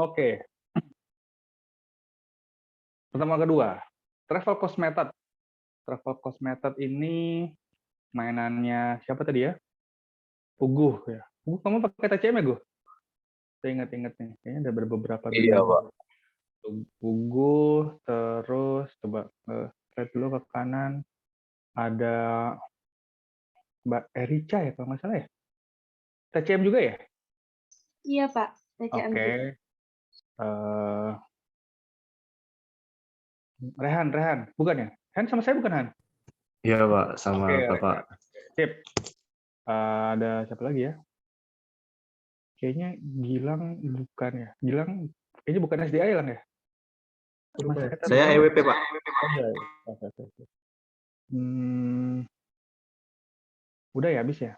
Oke, pertama kedua, travel cost method. Travel cost method ini mainannya siapa tadi ya? Uguh ya. Uguh, kamu pakai TCM ya, Gue? Saya ingat-ingat nih, kayaknya ada beberapa Iya, dulu. Pak. Uguh, terus coba lihat dulu ke kanan, ada Mbak Erica ya, kalau nggak salah ya? TCM juga ya? Iya, Pak, TCM Oke. juga. eh Rehan, bukan ya? Han sama saya bukan Han? Iya, Pak, sama Oke, Bapak. Rehan. Sip. Ada siapa lagi ya? Kayaknya Gilang bukan ya? Gilang kayaknya bukan SDA ya, Lang ya? Masih Saya KTP. EWP, Pak. Oh, iya, iya. Oke, oke, oke. Udah ya, habis ya?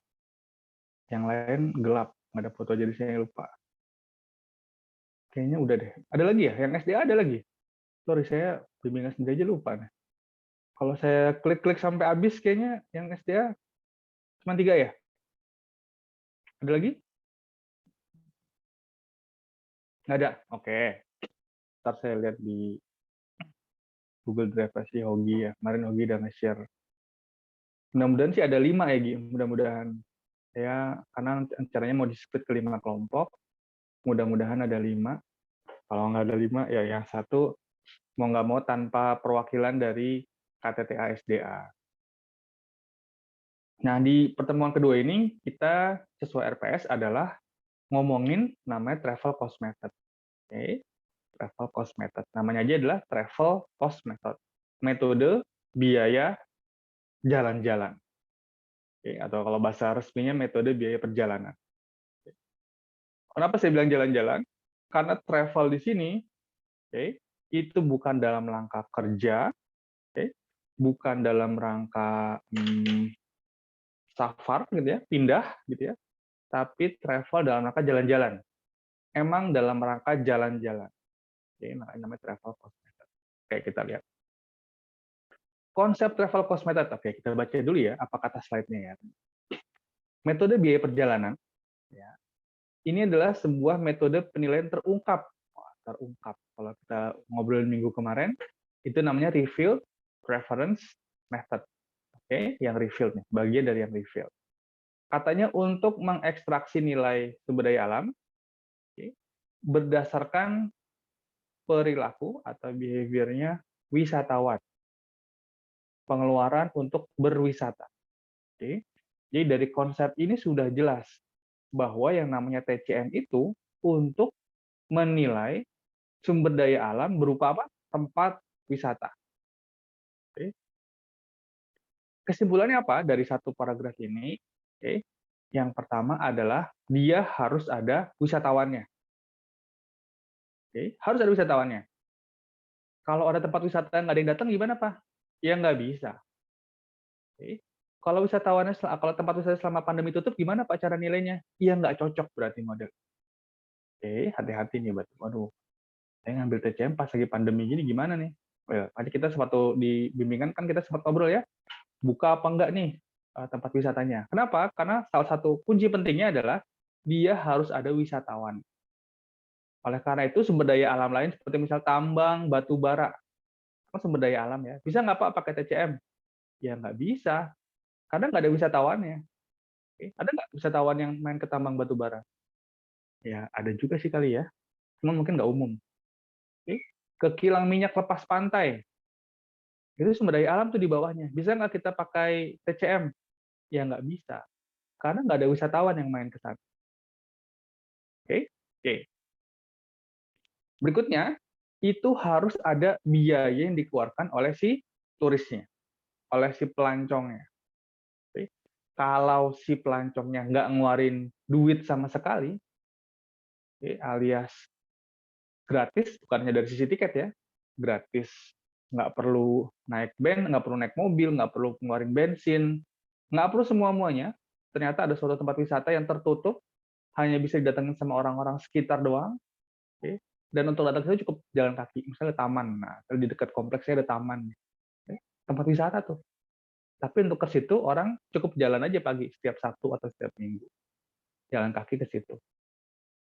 Yang lain gelap, nggak ada foto, jadi saya lupa. Kayaknya udah deh. Ada lagi ya? Yang SDA ada lagi? Sorry, saya bimbingan sendiri aja lupa nih. Kalau saya klik-klik sampai habis, kayaknya yang SDA cuma 3 ya? Ada lagi? Nggak ada? Oke. Ntar saya lihat di Google Drive si Hogi ya. Kemarin Hogi udah nge-share. Mudah-mudahan sih ada 5 ya, Gi. Mudah-mudahan. Ya, karena rencananya mau di-split ke 5 kelompok. Mudah-mudahan ada 5. Kalau nggak ada 5, ya yang satu mau nggak mau tanpa perwakilan dari KTTA SDA. Nah, di pertemuan kedua ini, kita sesuai RPS adalah ngomongin namanya travel cost method. Oke, travel cost method. Namanya aja adalah travel cost method. Metode biaya jalan-jalan. Oke, atau kalau bahasa resminya metode biaya perjalanan. Kenapa saya bilang jalan-jalan? Karena travel di sini, oke, itu bukan dalam rangka kerja, oke, bukan dalam rangka safar gitu ya, pindah gitu ya, tapi travel dalam rangka jalan-jalan. Emang dalam rangka jalan-jalan. Oke, makanya namanya travel cost method. Oke, kita lihat. Konsep travel cost method. Oke, kita baca dulu ya apa kata slide-nya ya. Metode biaya perjalanan ya. Ini adalah sebuah metode penilaian terungkap. Terungkap. Kalau kita ngobrol minggu kemarin, itu namanya revealed preference method. Oke, yang revealed nih, bagian dari yang revealed. Katanya untuk mengekstraksi nilai sumber daya alam, oke, berdasarkan perilaku atau behavior-nya wisatawan. Pengeluaran untuk berwisata. Oke. Jadi dari konsep ini sudah jelas bahwa yang namanya TCM itu untuk menilai sumber daya alam berupa apa? Tempat wisata. Oke. Kesimpulannya apa dari satu paragraf ini? Oke. Yang pertama adalah dia harus ada wisatawannya. Oke. Harus ada wisatawannya. Kalau ada tempat wisata yang nggak ada yang datang gimana, Pak? Ya nggak bisa. Oke. Kalau wisatawannya, kalau tempat wisata selama pandemi tutup, gimana Pak cara nilainya? Ya nggak cocok berarti model. Oke, hati-hati nih, berarti. Waduh, saya ngambil TCM pas lagi pandemi gini gimana nih? Oh ya, tadi kita sempat di bimbingan kan kita sempat ngobrol ya, buka apa enggak nih tempat wisatanya. Kenapa? Karena salah satu kunci pentingnya adalah dia harus ada wisatawan. Oleh karena itu sumber daya alam lain seperti misal tambang, batu bara, kan sumber daya alam ya. Bisa nggak Pak pakai TCM? Ya nggak bisa, karena nggak ada wisatawannya. Oke. Ada nggak wisatawan yang main ke tambang batu bara? Ya ada juga sih kali ya, cuma mungkin nggak umum. Oke. Ke kilang minyak lepas pantai, itu sumber daya alam tuh di bawahnya. Bisa nggak kita pakai TCM? Ya nggak bisa, karena nggak ada wisatawan yang main ke sana. Oke, oke. Berikutnya, itu harus ada biaya yang dikeluarkan oleh si turisnya, oleh si pelancongnya. Oke. Kalau si pelancongnya nggak ngeluarin duit sama sekali, oke, alias gratis, bukannya dari sisi tiket ya, gratis. Nggak perlu naik nggak perlu naik mobil, nggak perlu ngeluarin bensin, nggak perlu semua-muanya. Ternyata ada suatu tempat wisata yang tertutup, hanya bisa didatengin sama orang-orang sekitar doang. Oke. Dan untuk datang ke situ cukup jalan kaki, misalnya taman. Nah, di dekat kompleksnya ada taman. Oke. Tempat wisata tuh. Tapi untuk ke situ orang cukup jalan aja pagi, setiap Sabtu atau setiap Minggu. Jalan kaki ke situ.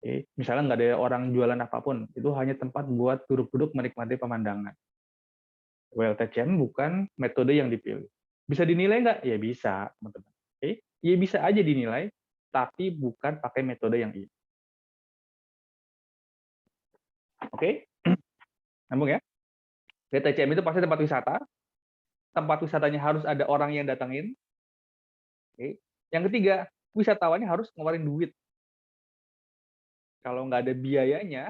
Oke. Misalnya nggak ada orang jualan apapun, itu hanya tempat buat duduk-duduk menikmati pemandangan. Well, TCM bukan metode yang dipilih. Bisa dinilai nggak? Ya bisa, teman-teman. Oke. Ya bisa aja dinilai, tapi bukan pakai metode yang ini. Oke? Nyambung ya? Jadi TCM itu pasti tempat wisata. Tempat wisatanya harus ada orang yang datangin. Oke. Yang ketiga, wisatawannya harus ngeluarin duit. Kalau nggak ada biayanya,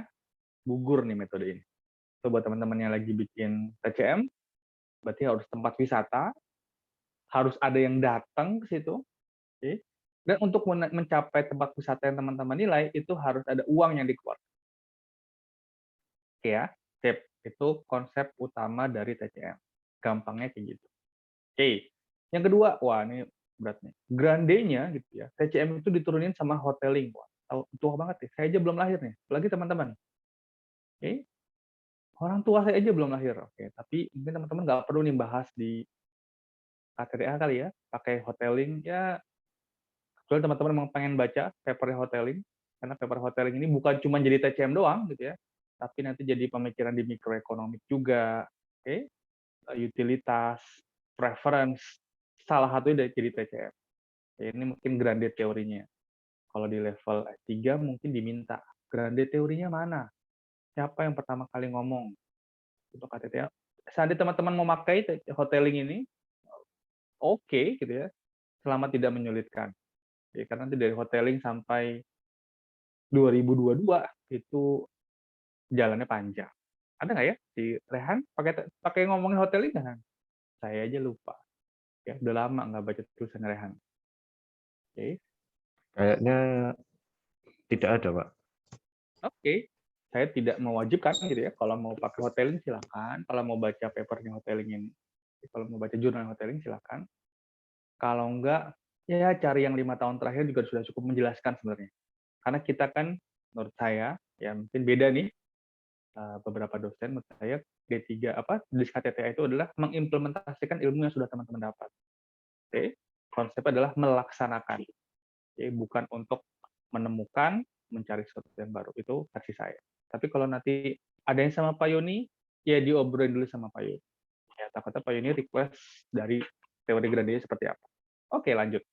gugur nih metode ini. So, buat teman-teman yang lagi bikin TCM, berarti harus tempat wisata, harus ada yang datang ke situ. Oke. Dan untuk mencapai tempat wisata yang teman-teman nilai, itu harus ada uang yang dikeluarkan. Oke ya, sip. Itu konsep utama dari TCM. Gampangnya kayak gitu. Oke. Yang kedua, wah ini berat nih. Grandenya gitu ya, TCM itu diturunin sama hoteling. Wah, tua banget nih. Saya aja belum lahir nih. Apalagi teman-teman. Oke. Orang tua saya aja belum lahir. Oke. Tapi mungkin teman-teman nggak perlu nih bahas di KTTA kali ya. Pakai hoteling. Ya, kecuali teman-teman memang pengen baca paper hoteling. Karena paper hoteling ini bukan cuma jadi TCM doang gitu ya. Tapi nanti jadi pemikiran di mikroekonomik juga. Oke. Utilitas, preference, salah satunya dari jadi TCM. Ini mungkin grande teorinya. Kalau di level S3 mungkin diminta, grande teorinya mana? Siapa yang pertama kali ngomong? Untuk KTTA. Seandainya teman-teman mau pakai hoteling ini, oke, gitu ya, selama tidak menyulitkan. Ya, karena nanti dari hoteling sampai 2022 itu jalannya panjang. Ada nggak ya si Rehan pakai ngomongin hoteling nggak? Saya aja lupa. Ya, udah lama nggak baca tulisan Rehan. Oke. Kayaknya tidak ada, Pak. Oke. Saya tidak mewajibkan gitu ya. Kalau mau pakai hoteling silakan. Kalau mau baca papernya hoteling ini, kalau mau baca jurnal hoteling silakan. Kalau enggak, ya cari yang 5 tahun terakhir juga sudah cukup menjelaskan sebenarnya. Karena kita kan, menurut saya, ya mungkin beda nih, beberapa dosen menurut saya D3 di KTTA itu adalah mengimplementasikan ilmu yang sudah teman-teman dapat. Oke. Konsep adalah melaksanakan. Oke, bukan untuk menemukan, mencari sesuatu yang baru. Itu versi saya. Tapi kalau nanti ada yang sama Pak Yoni, ya diobrolin dulu sama Pak Yoni. Ya, takutnya Pak Yoni request dari teori grandenya seperti apa. Oke, lanjut.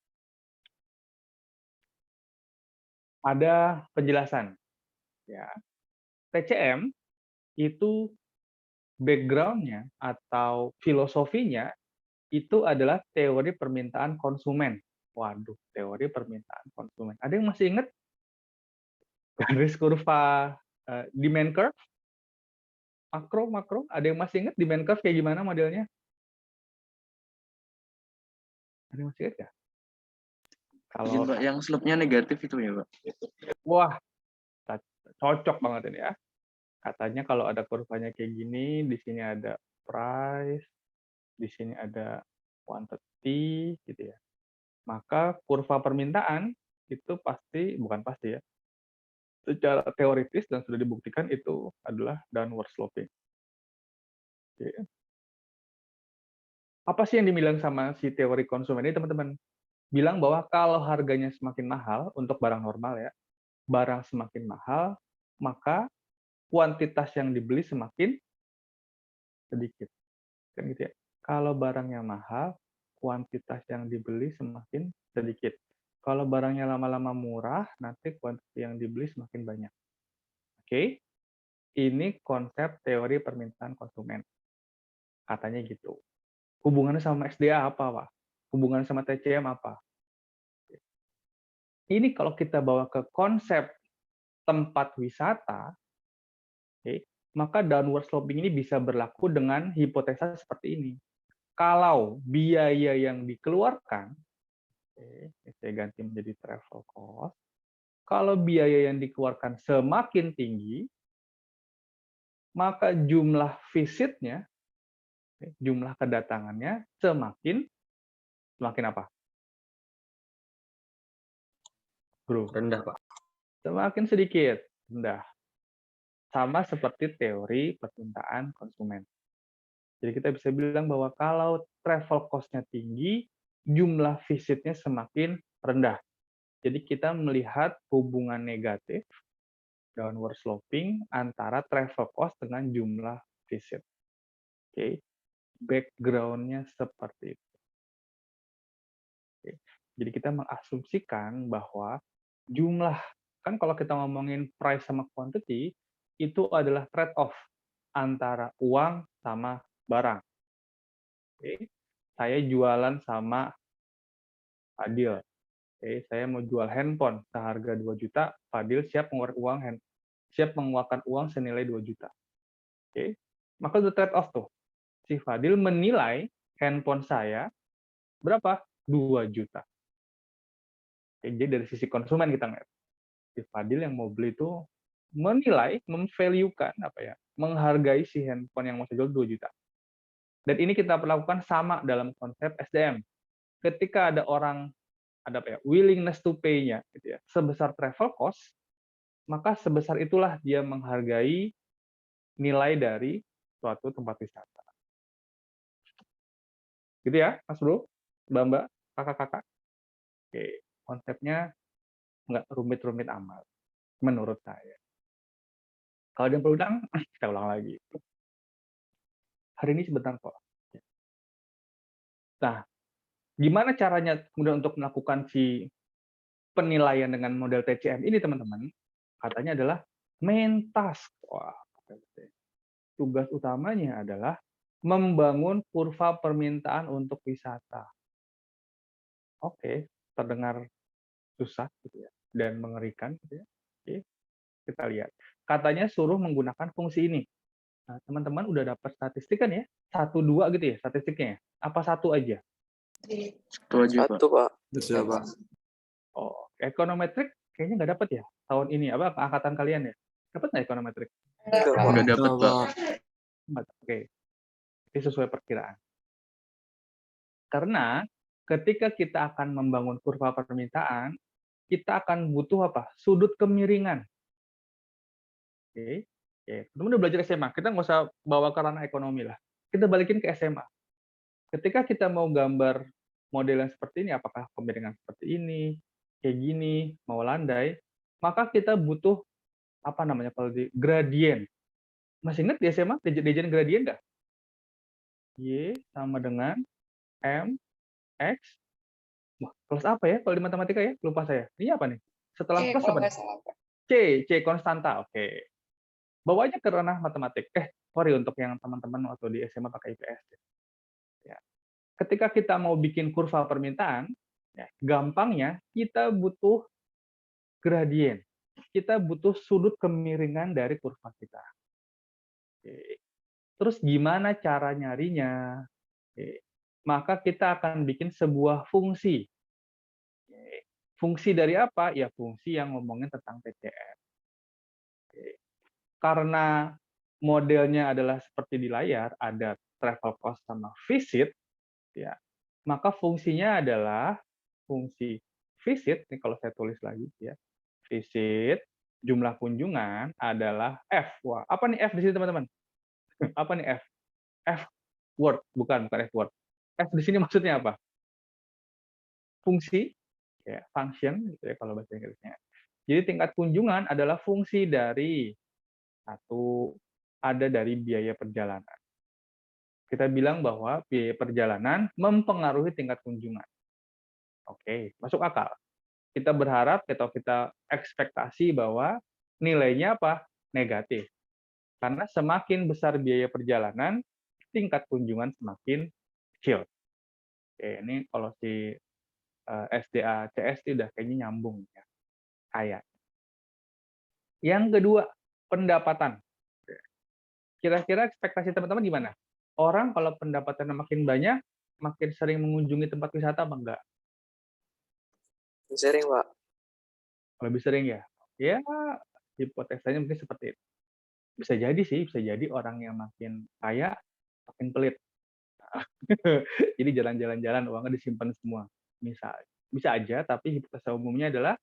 Ada penjelasan. Ya, TCM itu background-nya atau filosofinya itu adalah teori permintaan konsumen. Waduh, teori permintaan konsumen. Ada yang masih ingat garis kurva demand curve? Makro, ada yang masih ingat demand curve kayak gimana modelnya? Ada yang masih ingat nggak? Izin, Kalau Pak, yang slope-nya negatif itu ya, Pak? wah, cocok banget ini ya. Katanya kalau ada kurvanya kayak gini, di sini ada price, di sini ada quantity, gitu ya. Maka kurva permintaan itu pasti, bukan pasti ya, secara teoritis dan sudah dibuktikan itu adalah downward sloping. Oke. Apa sih yang dibilang sama si teori konsumen ini, teman-teman? Bilang bahwa kalau harganya semakin mahal untuk barang normal ya, barang semakin mahal, maka kuantitas yang dibeli semakin sedikit. Kan gitu ya. Kalau barangnya mahal, kuantitas yang dibeli semakin sedikit. Kalau barangnya lama-lama murah, nanti kuantitas yang dibeli semakin banyak. Oke? Ini konsep teori permintaan konsumen. Katanya gitu. Hubungannya sama SDA apa, Pak? Hubungannya sama TCM apa? Ini kalau kita bawa ke konsep tempat wisata, okay, maka downward sloping ini bisa berlaku dengan hipotesa seperti ini. Kalau biaya yang dikeluarkan, okay, saya ganti menjadi travel cost, kalau biaya yang dikeluarkan semakin tinggi, maka jumlah visitnya, okay, jumlah kedatangannya semakin apa? Bro, Rendah, Pak. semakin sedikit, rendah. Sama seperti teori permintaan konsumen. Jadi kita bisa bilang bahwa kalau travel cost-nya tinggi, jumlah visitnya semakin rendah. Jadi kita melihat hubungan negatif downward sloping antara travel cost dengan jumlah visit. Oke, background-nya seperti itu. Oke. Jadi kita mengasumsikan bahwa jumlah, kan kalau kita ngomongin price sama quantity, itu adalah trade-off antara uang sama barang. Oke. Saya jualan sama Fadil. Oke, saya mau jual handphone seharga 2 juta, Fadil siap mengeluarkan uang senilai 2 juta. Oke. Maka itu trade-off tuh. Si Fadil menilai handphone saya berapa? 2 juta. Oke, jadi dari sisi konsumen kita ngeliat. Si Fadil yang mau beli itu menilai, memvaluekan menghargai si handphone yang mau saya jual 2 juta. Dan ini kita perlakukan sama dalam konsep SDM. Ketika ada orang willingness to pay-nya gitu ya, sebesar travel cost, maka sebesar itulah dia menghargai nilai dari suatu tempat wisata. Gitu ya, Mas Bro, Mbak-mbak, kakak-kakak. Oke, konsepnya nggak rumit-rumit amat, menurut saya. Kalau ada yang perlu ulang, kita ulang lagi. Hari ini sebentar kok. Nah, gimana caranya kemudian untuk melakukan si penilaian dengan model TCM ini, teman-teman? Katanya adalah main task. Wah, tugas utamanya adalah membangun kurva permintaan untuk wisata. Oke, terdengar susah gitu ya, dan mengerikan gitu ya. Oke, kita lihat. Katanya suruh menggunakan fungsi ini. Nah, teman-teman udah dapat statistik kan ya? 1, 2 gitu ya statistiknya ya? Apa 1 aja? Itu aja, Pak. Satu, Pak. Bisa, Pak. Oh, ekonometrik kayaknya nggak dapat ya tahun ini. Apa angkatan kalian ya? Dapat nggak ekonometrik? Enggak, Pak. Nggak dapat, Pak. Oke, ini sesuai perkiraan. Karena ketika kita akan membangun kurva permintaan, kita akan butuh apa? Sudut kemiringan. Oke, teman-teman udah belajar SMA, kita nggak usah bawa ke ranah ekonomi lah. Kita balikin ke SMA. Ketika kita mau gambar model yang seperti ini, apakah kemiringan seperti ini, kayak gini, mau landai, maka kita butuh kalau di gradien. Masih ingat di SMA diajarin gradien nggak? Y sama dengan M X. Wah, plus apa ya kalau di matematika ya? Lupa saya. Ini apa nih? Setelah plus apa nih? C konstanta. Oke. Bawanya ke ranah matematik. Sorry untuk yang teman-teman waktu di SMA pakai IPS. Ya. Ketika kita mau bikin kurva permintaan, ya, gampangnya kita butuh gradien. Kita butuh sudut kemiringan dari kurva kita. Oke. Terus gimana cara nyarinya? Oke. Maka kita akan bikin sebuah fungsi. Oke. Fungsi dari apa? Ya fungsi yang ngomongin tentang TCM. Oke. Karena modelnya adalah seperti di layar, ada travel cost sama visit, ya, maka fungsinya adalah fungsi visit, ini kalau saya tulis lagi, ya, visit, jumlah kunjungan adalah F. Wah, apa nih F di sini, teman-teman? Apa nih F? F word, bukan F word. F di sini maksudnya apa? Fungsi, ya, function, gitu ya, kalau bahasa Inggrisnya. Jadi tingkat kunjungan adalah fungsi dari ada dari biaya perjalanan. Kita bilang bahwa biaya perjalanan mempengaruhi tingkat kunjungan. Oke, masuk akal. Kita berharap atau kita ekspektasi bahwa nilainya apa? Negatif. Karena semakin besar biaya perjalanan, tingkat kunjungan semakin kecil. Oke, ini kalau si SDA CS udah kayaknya nyambung ya. Kayak. Yang kedua, pendapatan. Kira-kira ekspektasi teman-teman gimana? Orang kalau pendapatannya makin banyak, makin sering mengunjungi tempat wisata apa enggak? Sering, Pak. Lebih sering ya? Ya, hipotesanya mungkin seperti itu. Bisa jadi sih, bisa jadi orang yang makin kaya, makin pelit. Jadi jalan-jalan uangnya disimpan semua. Misal, bisa aja, tapi hipotesa umumnya adalah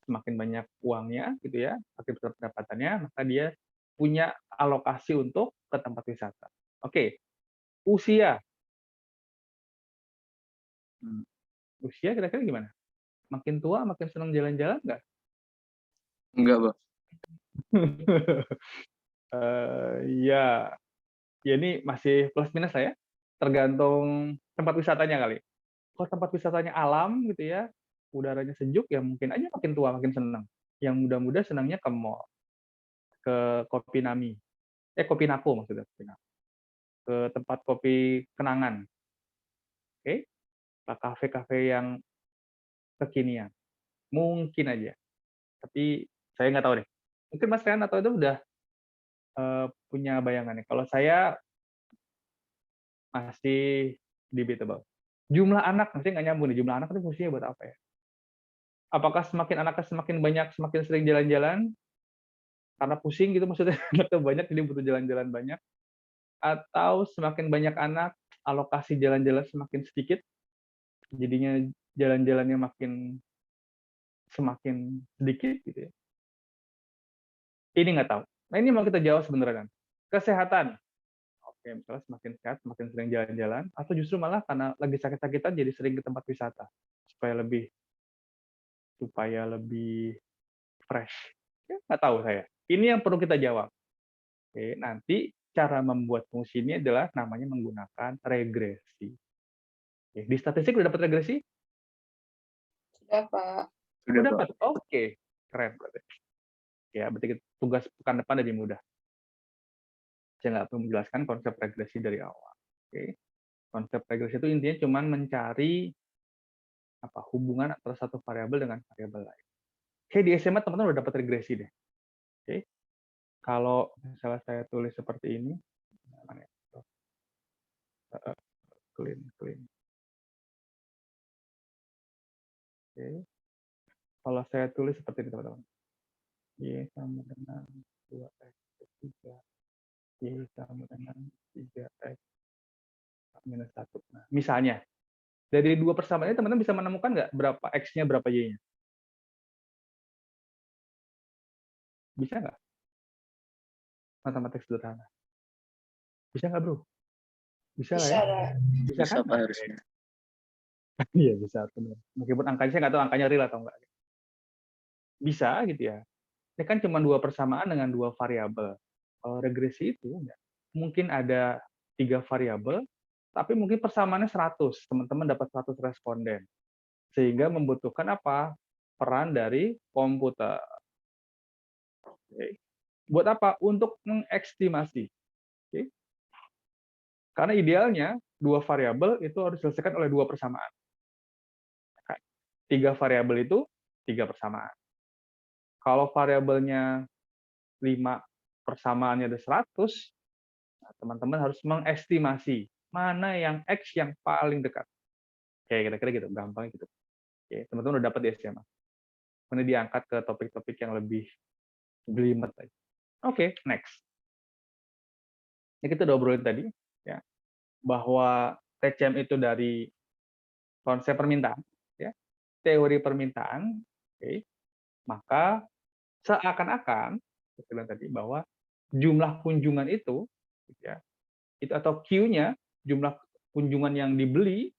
semakin banyak uangnya, gitu ya, makin besar pendapatannya, maka dia punya alokasi untuk ke tempat wisata. Oke, usia. Usia kira-kira gimana? Makin tua, makin senang jalan-jalan nggak? Enggak, Pak. Ya, ya ini masih plus minus lah ya, tergantung tempat wisatanya kali. Kalau tempat wisatanya alam gitu ya, udaranya sejuk ya mungkin aja makin tua makin senang. Yang muda-muda senangnya ke mall, ke Kopi Nami, Kopi Nako maksudnya, Kopi Nako. Ke tempat kopi kenangan, oke? Ke kafe-kafe yang kekinian, mungkin aja. Tapi saya nggak tahu deh. Mungkin Mas Rian atau itu udah punya bayangannya. Kalau saya masih debatable. Jumlah anak, mesti nggak nyambung nih. Jumlah anak itu fungsinya buat apa ya? Apakah semakin anaknya semakin banyak, semakin sering jalan-jalan, karena pusing gitu maksudnya, anaknya banyak, jadi butuh jalan-jalan banyak? Atau semakin banyak anak, alokasi jalan-jalan semakin sedikit, jadinya jalan-jalannya semakin sedikit gitu ya? Ini nggak tahu. Nah ini mau kita jawab sebenarnya kan. Kesehatan. Oke, misalnya semakin sehat, semakin sering jalan-jalan, atau justru malah karena lagi sakit-sakitan jadi sering ke tempat wisata supaya lebih fresh. Ya, nggak tahu saya. Ini yang perlu kita jawab. Oke, nanti cara membuat fungsi ini adalah namanya menggunakan regresi. Oke, di statistik udah dapat regresi? Sudah, Pak. Sudah, Udah Pak. dapat. Oke, keren berarti. Ya, berarti tugas pekan depan lebih mudah. Saya nggak perlu menjelaskan konsep regresi dari awal. Oke. Konsep regresi itu intinya cuma mencari hubungan antara satu variabel dengan variabel lain. Oke, di SMA teman-teman udah dapat regresi deh. Oke. Kalau misalnya saya tulis seperti ini, mana ya? Clean, clean. Oke. Kalau saya tulis seperti ini teman-teman. Y sama dengan 2x plus 3. Y sama dengan 3x minus 1. Nah, misalnya, dari dua persamaan ini teman-teman bisa menemukan nggak berapa x-nya, berapa y-nya? Bisa nggak? Matematik sederhana. Bisa nggak, bro? Bisa lah ya? Bisa Bisa, kan? Pak, harusnya. Iya, bisa. Benar. Meskipun angkanya, saya nggak tahu angkanya real atau nggak. Bisa gitu ya. Ini kan cuma dua persamaan dengan dua variabel. Kalau regresi itu enggak. Mungkin ada 3 variabel, tapi mungkin persamaannya 100. Teman-teman dapat 100 responden. Sehingga membutuhkan apa? Peran dari komputer. Oke. Buat apa? Untuk mengestimasi. Oke. Karena idealnya dua variabel itu harus diselesaikan oleh dua persamaan. 3 variabel itu 3 persamaan. Kalau variabelnya 5, persamaannya ada 100, nah, teman-teman harus mengestimasi mana yang X yang paling dekat. Kayak kira-kira gitu, gampang gitu. Oke, teman-teman udah dapat di SMA. Kemudian diangkat ke topik-topik yang lebih jelimet lagi. Oke, next. Ini kita udah obrolin tadi, ya, bahwa TCM itu dari konsep permintaan, ya, teori permintaan, oke, maka seakan-akan, saya bilang tadi bahwa jumlah kunjungan itu, ya, itu atau Q-nya, jumlah kunjungan yang dibeli,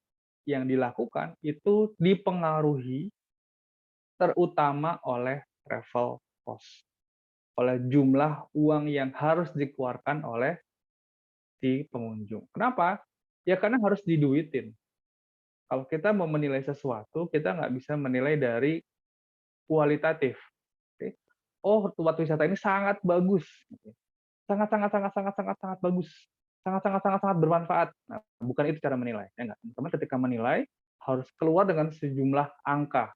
yang dilakukan, itu dipengaruhi terutama oleh travel cost, oleh jumlah uang yang harus dikeluarkan oleh si pengunjung. Kenapa? Ya karena harus diduitin. Kalau kita mau menilai sesuatu, kita nggak bisa menilai dari kualitatif. Oke. Oh, tempat wisata ini sangat bagus. Sangat sangat sangat sangat sangat sangat bagus. Sangat sangat sangat sangat bermanfaat. Nah, bukan itu cara menilai. Ya nggak? Teman-teman ketika menilai harus keluar dengan sejumlah angka,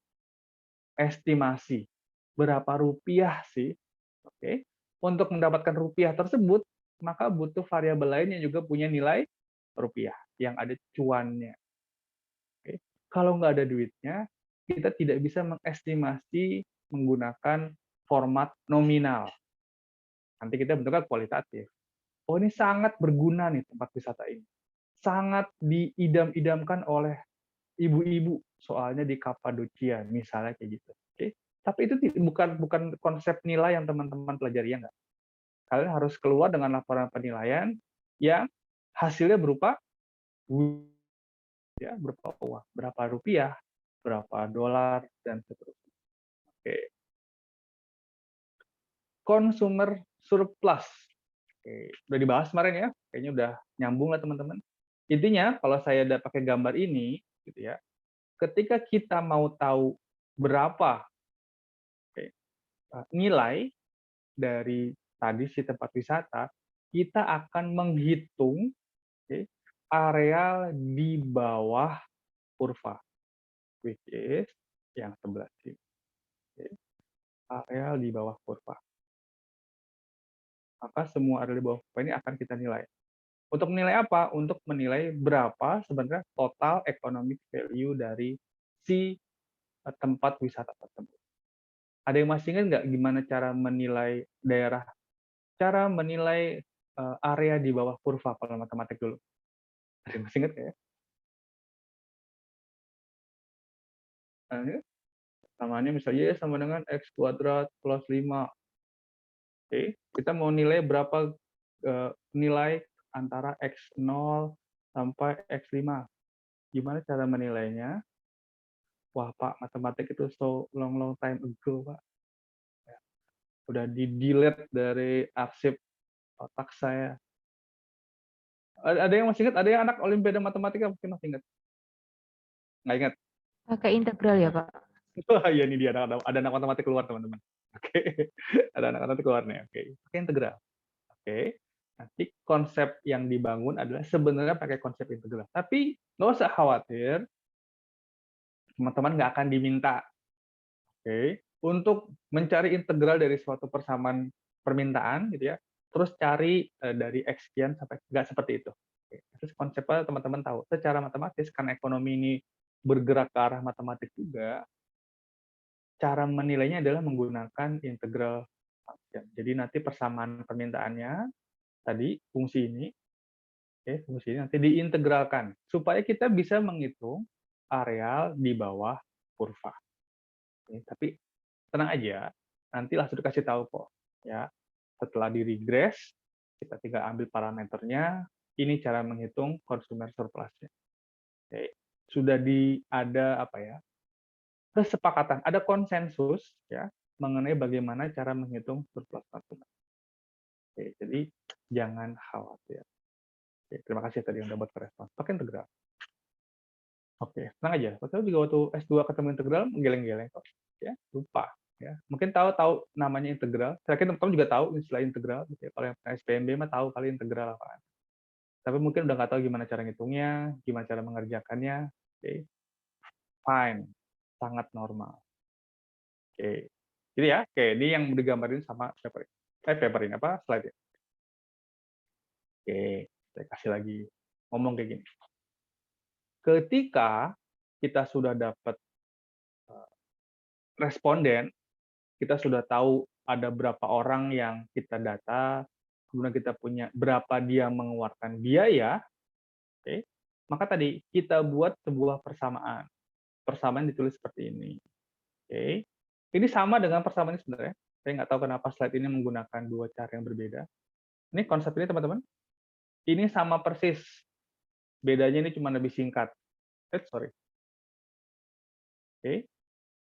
estimasi. Berapa rupiah sih? Oke. Untuk mendapatkan rupiah tersebut, maka butuh variabel lain yang juga punya nilai rupiah, yang ada cuannya. Oke. Kalau nggak ada duitnya, kita tidak bisa mengestimasi menggunakan format nominal. Nanti kita bentuknya kualitatif. Oh, ini sangat berguna nih tempat wisata ini. Sangat diidam-idamkan oleh ibu-ibu, soalnya di Kapadocia, misalnya kayak gitu. Oke. Tapi itu bukan konsep nilai yang teman-teman pelajari, ya nggak? Kalian harus keluar dengan laporan penilaian yang hasilnya berupa berupa uang, berapa rupiah, berapa dolar, dan seterusnya. Oke. consumer surplus. Oke, udah dibahas kemarin ya, kayaknya udah nyambung lah teman-teman. Intinya kalau saya udah pakai gambar ini, gitu ya, ketika kita mau tahu berapa nilai dari tadi si tempat wisata, kita akan menghitung areal di bawah kurva, which is yang sebelah sini. Areal di bawah kurva. Maka semua area di bawah kurva ini akan kita nilai. Untuk menilai apa? Untuk menilai berapa sebenarnya total economic value dari si tempat wisata tersebut. Ada yang masih ingat nggak gimana cara menilai daerah? Cara menilai area di bawah kurva kalau matematik dulu. Ada yang masih ingat nggak ya? Nah, namanya misalnya sama dengan X kuadrat plus 5. Oke, kita mau nilai berapa nilai antara X0 sampai X5. Gimana cara menilainya? Wah, Pak, matematik itu so long time ago, Pak. Ya, udah di-delete dari arsip otak saya. Ada yang masih ingat? Ada yang anak Olimpiade Matematika mungkin masih ingat? Nggak ingat? Pakai integral ya, Pak? Wah, iya, ini dia. Ada anak matematik keluar, teman-teman. Oke, ada anak matematik keluar nih. Oke, pakai integral. Oke, nanti konsep yang dibangun adalah sebenarnya pakai konsep integral. Tapi nggak usah khawatir, teman-teman nggak akan diminta, untuk mencari integral dari suatu persamaan permintaan, gitu ya. Terus cari dari X sekian sampai nggak seperti itu. Terus konsepnya teman-teman tahu. Secara matematis, karena ekonomi ini bergerak ke arah matematik juga, cara menilainya adalah menggunakan integral function. Jadi nanti persamaan permintaannya tadi fungsi ini, fungsi ini nanti diintegralkan supaya kita bisa menghitung areal di bawah kurva. Tapi tenang aja, nanti langsung dikasih tahu kok. Ya, setelah di regress, kita tinggal ambil parameternya. Ini cara menghitung consumer surplusnya. Sudah ada apa ya? Kesepakatan, ada konsensus ya mengenai bagaimana cara menghitung surplus konsumen. Jadi jangan khawatir. Terima kasih tadi yang dapat respon. Pakai integral. Tenang aja. Padahal juga waktu S2 ketemu integral, geleng-geleng kok. Ya, lupa. Ya, mungkin tahu namanya integral. Saya kira teman-teman juga tahu istilah integral. Gitu ya. Kalau yang SPMB mah tahu kali integral apaan. Tapi mungkin udah nggak tahu gimana cara ngitungnya, gimana cara mengerjakannya. Fine, sangat normal. Jadi ya, ini yang digambarin sama paper ini apa slide-nya. Saya kasih lagi ngomong kayak gini. Ketika kita sudah dapat responden, kita sudah tahu ada berapa orang yang kita data, kemudian kita punya berapa dia mengeluarkan biaya, maka tadi kita buat sebuah persamaan. Persamaan ditulis seperti ini. Ini sama dengan persamaan ini sebenarnya. Saya nggak tahu kenapa slide ini menggunakan dua cara yang berbeda. Ini konsep ini teman-teman. Ini sama persis. Bedanya ini cuma lebih singkat.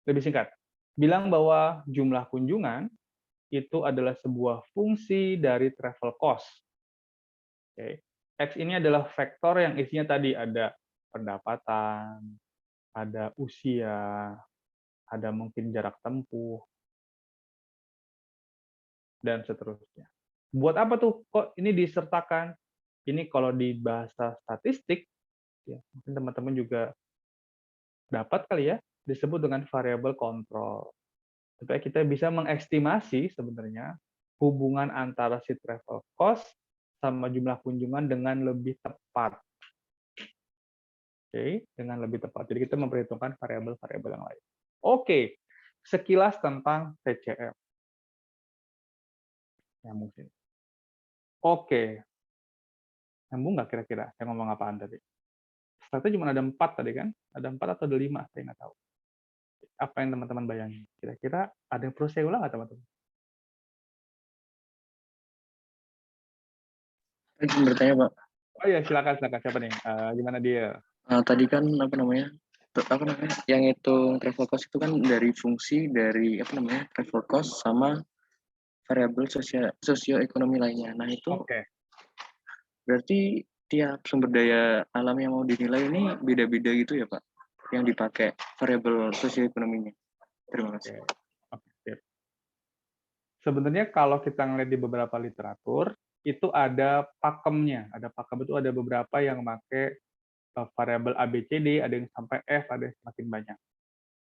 Lebih singkat. Bilang bahwa jumlah kunjungan itu adalah sebuah fungsi dari travel cost. X ini adalah vektor yang isinya tadi ada pendapatan, ada usia, ada mungkin jarak tempuh, dan seterusnya. Buat apa tuh kok ini disertakan? Ini kalau di bahasa statistik, ya, mungkin teman-teman juga dapat kali ya, disebut dengan variable control. Supaya kita bisa mengestimasi sebenarnya hubungan antara si travel cost sama jumlah kunjungan dengan lebih tepat. Dengan lebih tepat. Jadi kita memperhitungkan variabel-variabel yang lain. Sekilas tentang TCF. Ya mungkin. Nyambung nggak kira-kira? Saya ngomong apaan tadi? Slide-nya cuma ada 4 tadi kan? Ada 4 atau ada 5? Saya nggak tahu. Apa yang teman-teman bayangin? Kira-kira ada yang perlu saya ulang nggak teman-teman? Saya izin bertanya, Pak. Oh iya, silakan. Siapa nih? Gimana dia? Tadi kan yang hitung travel cost itu kan dari fungsi dari travel cost sama variabel sosioekonomi lainnya. Nah, itu Oke. berarti tiap sumber daya alam yang mau dinilai ini beda-beda gitu ya, Pak? Yang dipakai variabel sosioekonominya. Terima kasih. Oke, sip. Sebenarnya kalau kita ngeliat di beberapa literatur, itu ada pakemnya. Ada pakem itu ada beberapa yang pakai variabel A, B, C, D, ada yang sampai F, ada yang semakin banyak.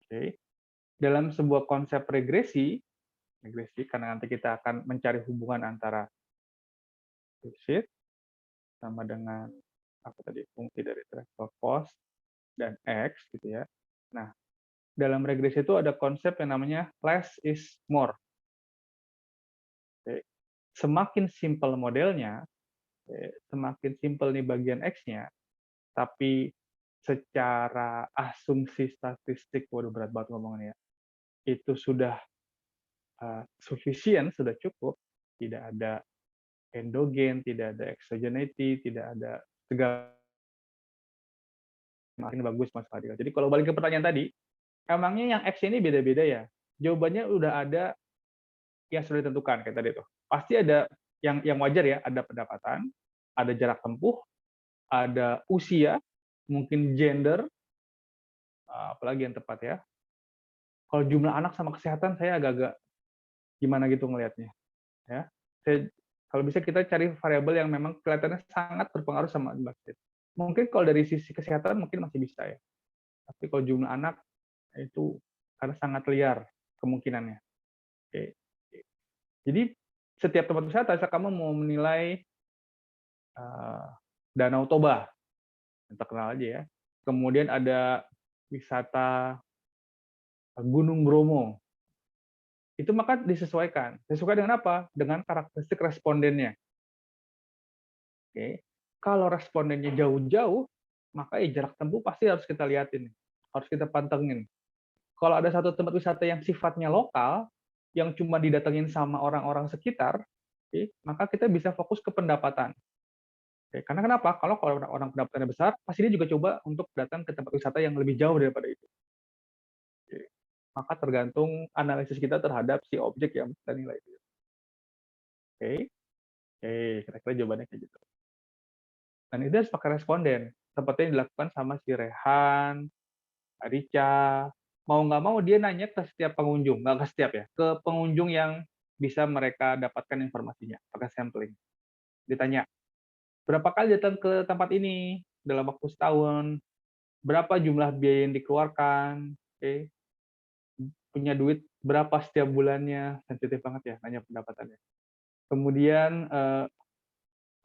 Oke. Dalam sebuah konsep regresi, karena nanti kita akan mencari hubungan antara defisit sama dengan apa tadi fungsi dari threshold cost dan X gitu ya. Nah, dalam regresi itu ada konsep yang namanya less is more. Oke. Semakin simple modelnya, semakin simple nih bagian X-nya, tapi secara asumsi statistik, waduh berat banget ngomongnya, itu sudah sufficient, sudah cukup, tidak ada endogen, tidak ada exogenity, tidak ada segala makin bagus Mas Fadil. Jadi kalau balik ke pertanyaan tadi, emangnya yang X ini beda-beda ya? Jawabannya udah ada yang sudah ditentukan kayak tadi tuh. Pasti ada yang wajar ya, ada pendapatan, ada jarak tempuh, ada usia, mungkin gender, apalagi yang tepat ya. Kalau jumlah anak sama kesehatan saya agak-agak gimana gitu ngelihatnya ya. Kalau bisa kita cari variabel yang memang kelihatannya sangat berpengaruh sama budget. Mungkin kalau dari sisi kesehatan mungkin masih bisa ya. Tapi kalau jumlah anak itu karena sangat liar kemungkinannya. Oke. Jadi setiap tempat wisata, saya kamu mau menilai Danau Toba, yang terkenal aja ya. Kemudian ada wisata Gunung Bromo. Itu maka disesuaikan. Disesuaikan dengan apa? Dengan karakteristik respondennya. Oke. Kalau respondennya jauh-jauh, maka jarak tempuh pasti harus kita lihatin, harus kita pantengin. Kalau ada satu tempat wisata yang sifatnya lokal, yang cuma didatengin sama orang-orang sekitar, maka kita bisa fokus ke pendapatan. Karena kenapa? Kalau orang pendapatannya besar, pasti dia juga coba untuk datang ke tempat wisata yang lebih jauh daripada itu. Maka tergantung analisis kita terhadap si objek yang kita nilai. Oke, kira-kira jawabannya kayak gitu. Dan itu harus pakai responden. Seperti yang dilakukan sama si Rehan, Rica, mau nggak mau dia nanya ke setiap pengunjung, nggak ke setiap ya, ke pengunjung yang bisa mereka dapatkan informasinya, pakai sampling. Ditanya, berapa kali datang ke tempat ini dalam waktu setahun, berapa jumlah biaya yang dikeluarkan, punya duit berapa setiap bulannya, sensitif banget ya, nanya pendapatannya. Kemudian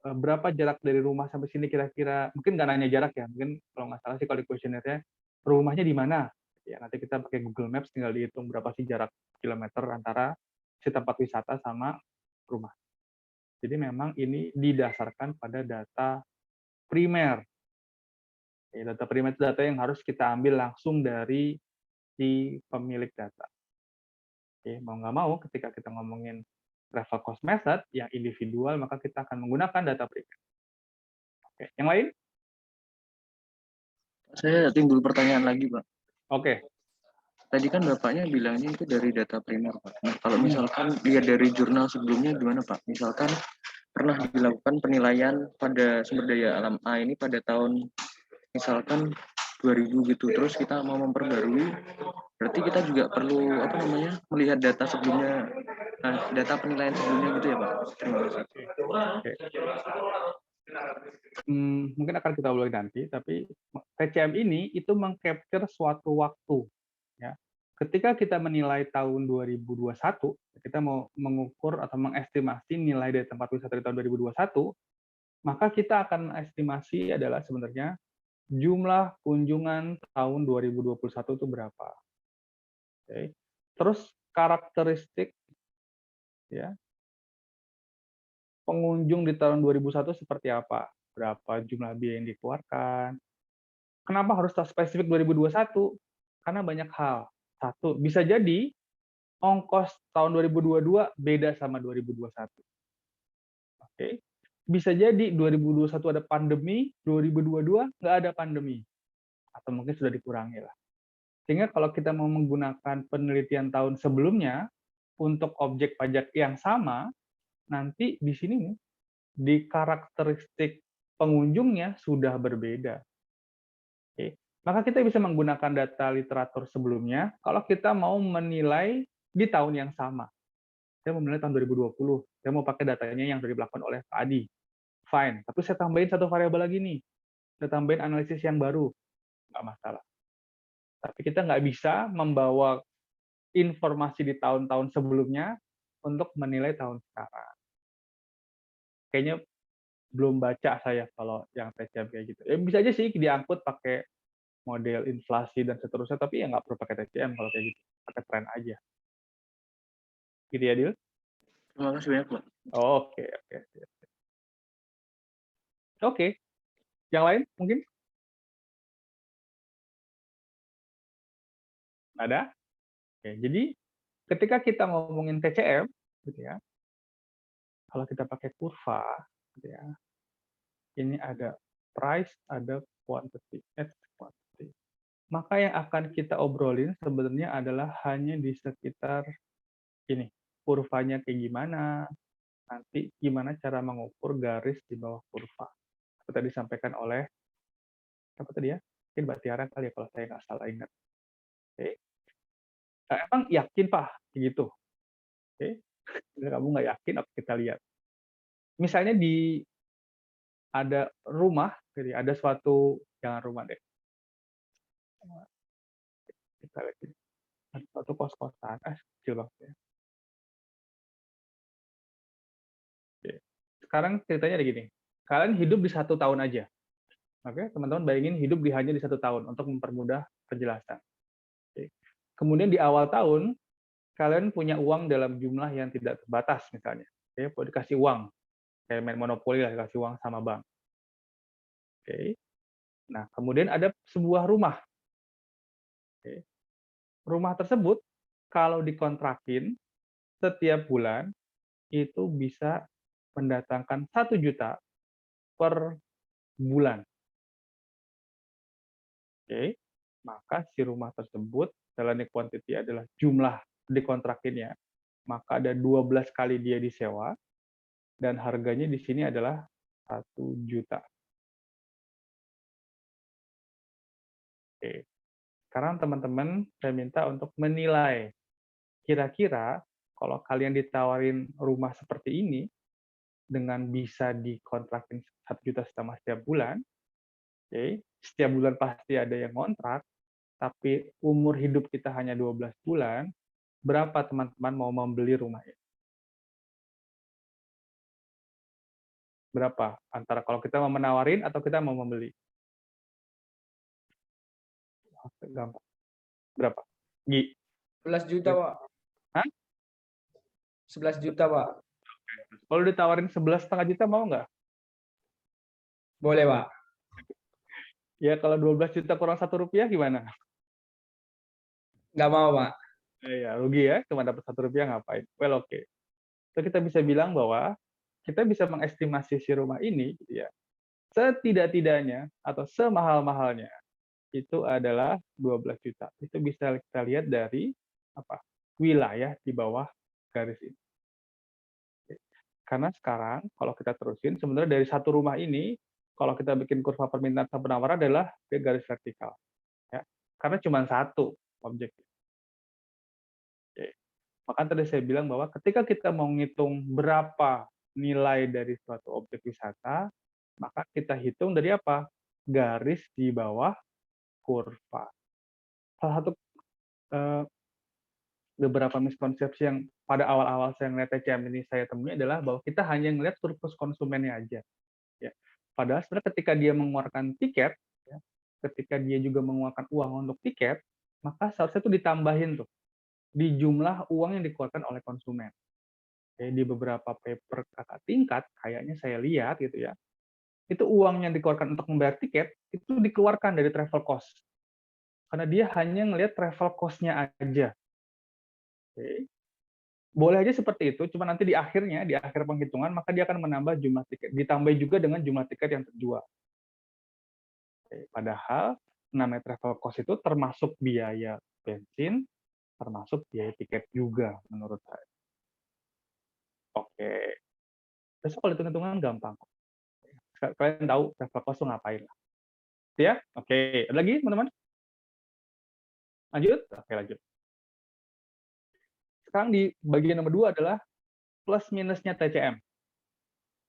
berapa jarak dari rumah sampai sini kira-kira, mungkin nggak nanya jarak ya, mungkin kalau nggak salah sih kalau di kuesionernya, rumahnya di mana? Ya, nanti kita pakai Google Maps, tinggal dihitung berapa sih jarak kilometer antara si tempat wisata sama rumah. Jadi memang ini didasarkan pada data primer. Data primer itu data yang harus kita ambil langsung dari si pemilik data. Mau nggak mau, ketika kita ngomongin travel cost method yang individual, maka kita akan menggunakan data primer. Oke, yang lain? Saya timbul pertanyaan lagi, Pak. Oke. Tadi kan Bapaknya bilangnya itu dari data primer, Pak. Nah, kalau misalkan lihat dari jurnal sebelumnya gimana, Pak? Misalkan pernah dilakukan penilaian pada sumber daya alam A ini pada tahun misalkan 2000 gitu. Terus kita mau memperbarui, berarti kita juga perlu melihat data sebelumnya, data penilaian sebelumnya gitu ya, Pak. Terima kasih. Oke. Mungkin akan kita ulangi nanti, tapi TCM ini itu meng-capture suatu waktu. Ya. Ketika kita menilai tahun 2021, kita mau mengukur atau mengestimasi nilai dari tempat wisata di tahun 2021, maka kita akan estimasi adalah sebenarnya jumlah kunjungan tahun 2021 itu berapa. Oke. Terus karakteristik ya pengunjung di tahun 2001 seperti apa? Berapa jumlah biaya yang dikeluarkan? Kenapa harus spesifik 2021? Karena banyak hal. Satu, bisa jadi ongkos tahun 2022 beda sama 2021. Oke. Bisa jadi 2021 ada pandemi, 2022 nggak ada pandemi. Atau mungkin sudah dikurangi lah. Sehingga kalau kita mau menggunakan penelitian tahun sebelumnya untuk objek pajak yang sama, nanti di sini nih, di karakteristik pengunjungnya sudah berbeda. Oke. Maka kita bisa menggunakan data literatur sebelumnya kalau kita mau menilai di tahun yang sama. Saya mau menilai tahun 2020, saya mau pakai datanya yang sudah dilakukan oleh Pak Adi. Fine, tapi saya tambahin satu variabel lagi nih. Saya tambahin analisis yang baru, nggak masalah. Tapi kita nggak bisa membawa informasi di tahun-tahun sebelumnya untuk menilai tahun sekarang. Kayaknya belum baca saya kalau yang TCM kayak gitu. Ya bisa aja sih diangkut pakai model inflasi dan seterusnya, tapi ya nggak perlu pakai TCM kalau kayak gitu. Pakai tren aja. Gitu ya, Dil? Terima kasih banyak, Pak. Oke, oke. Oke. Yang lain mungkin? Ada? Oke, jadi ketika kita ngomongin TCM, gitu ya, kalau kita pakai kurva, gitu ya, ini ada price, ada quantity, quantity. Maka yang akan kita obrolin sebenarnya adalah hanya di sekitar ini, kurvanya kayak gimana, nanti gimana cara mengukur garis di bawah kurva. Seperti tadi disampaikan oleh, apa tadi ya? Mungkin Mbak Tiara kali ya, kalau saya nggak salah ingat. Oke. Nah, emang yakin, Pak? Gitu. Oke. Kalau kamu nggak yakin, apa kita lihat. Misalnya ada rumah, jadi ada suatu, jangan rumah deh. Kita lihat ini. Ada suatu kos-kosan, kecil banget ya. Oke. Sekarang ceritanya ada gini. Kalian hidup di 1 tahun aja. Oke, teman-teman bayangin hidup hanya di 1 tahun untuk mempermudah penjelasan. Oke. Kemudian di awal tahun, kalian punya uang dalam jumlah yang tidak terbatas misalnya. Oke, boleh dikasih uang. Kayak main monopoli lah, dikasih uang sama bank. Oke. Nah, kemudian ada sebuah rumah. Oke. Rumah tersebut kalau dikontrakin setiap bulan itu bisa mendatangkan 1 juta per bulan. Oke, maka si rumah tersebut, dalam quantity adalah jumlah dikontrakinnya, maka ada 12 kali dia disewa, dan harganya di sini adalah 1 juta. Oke, sekarang teman-teman saya minta untuk menilai, kira-kira kalau kalian ditawarin rumah seperti ini, dengan bisa dikontrakin 1 juta selama setiap bulan, oke, setiap bulan pasti ada yang ngontrak, tapi umur hidup kita hanya 12 bulan, berapa teman-teman mau membeli rumah ini? Berapa? Antara kalau kita mau menawarin atau kita mau membeli? Gampang. Berapa? Gi? 11 juta, Pak. Hah? 11 juta, Pak. Kalau ditawarin 11,5 juta mau nggak? Boleh, Pak. Ya kalau 12 juta kurang Rp1 gimana? Nggak mau, Pak. Ya rugi ya, cuma dapat Rp1 ngapain? Well, oke. So, kita bisa bilang bahwa kita bisa mengestimasi si rumah ini, gitu ya, setidak-tidaknya atau semahal-mahalnya itu adalah 12 juta. Itu bisa kita lihat dari apa? Wilayah di bawah garis ini. Karena sekarang kalau kita terusin, sebenarnya dari satu rumah ini, kalau kita bikin kurva permintaan sama penawaran adalah dia garis vertikal. Ya. Karena cuma satu objek. Oke. Maka tadi saya bilang bahwa ketika kita mau ngitung berapa nilai dari suatu objek wisata, maka kita hitung dari apa? Garis di bawah kurva. Salah satu beberapa miskonsepsi yang pada awal-awal saya ngeliat TCM ini saya temui adalah bahwa kita hanya ngelihat surplus konsumennya aja. Ya. Padahal sebenarnya ketika dia mengeluarkan tiket, ya, ketika dia juga mengeluarkan uang untuk tiket, maka seharusnya itu ditambahin tuh di jumlah uang yang dikeluarkan oleh konsumen. Oke, di beberapa paper kakak tingkat, kayaknya saya lihat gitu ya, itu uang yang dikeluarkan untuk membayar tiket itu dikeluarkan dari travel cost. Karena dia hanya ngelihat travel cost-nya aja. Oke. Boleh aja seperti itu, cuma nanti di akhirnya, di akhir penghitungan, maka dia akan menambah jumlah tiket. Ditambah juga dengan jumlah tiket yang terjual. Oke. Padahal, namanya travel cost itu termasuk biaya bensin, termasuk biaya tiket juga, menurut saya. Oke. Besok kalau hitung-hitungan gampang kok. Kalian tahu travel cost tuh ngapain lah. Ya? Oke. Ada lagi, teman-teman? Lanjut? Oke, lanjut. Sekarang di bagian nomor 2 adalah plus minusnya TCM.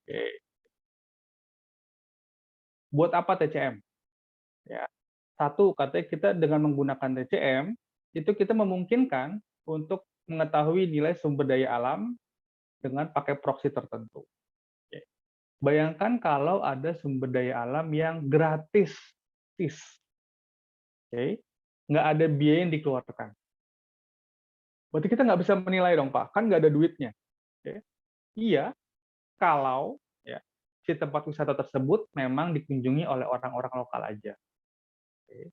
Oke. Buat apa TCM? Ya. Satu, katanya kita dengan menggunakan TCM, itu kita memungkinkan untuk mengetahui nilai sumber daya alam dengan pakai proxy tertentu. Oke. Bayangkan kalau ada sumber daya alam yang gratis. Oke. Nggak ada biaya yang dikeluarkan. Berarti kita nggak bisa menilai dong, Pak. Kan nggak ada duitnya. Oke. Iya, kalau ya, si tempat wisata tersebut memang dikunjungi oleh orang-orang lokal aja. Oke.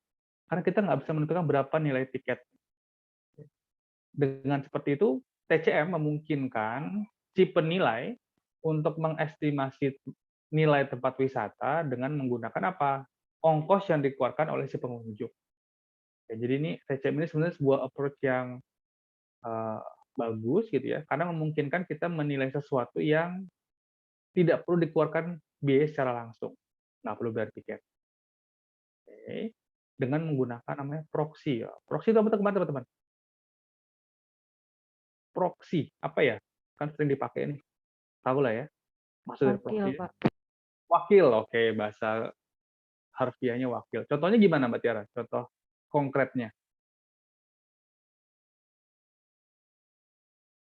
Karena kita nggak bisa menentukan berapa nilai tiket. Dengan seperti itu, TCM memungkinkan si penilai untuk mengestimasi nilai tempat wisata dengan menggunakan apa? Ongkos yang dikeluarkan oleh si pengunjung. Ya, jadi ini TCM ini sebenarnya sebuah approach yang bagus gitu ya, karena memungkinkan kita menilai sesuatu yang tidak perlu dikeluarkan biaya secara langsung, nggak perlu bayar tiket. Oke. Dengan menggunakan namanya proxy. Proxy itu apa teman-teman? Proxy, apa ya? Kan sering dipakai nih. Tahu lah ya, maksud dari Wakil, proxy. Pak. Wakil, oke, bahasa harfiahnya wakil. Contohnya gimana Mbak Tiara? Contoh konkretnya.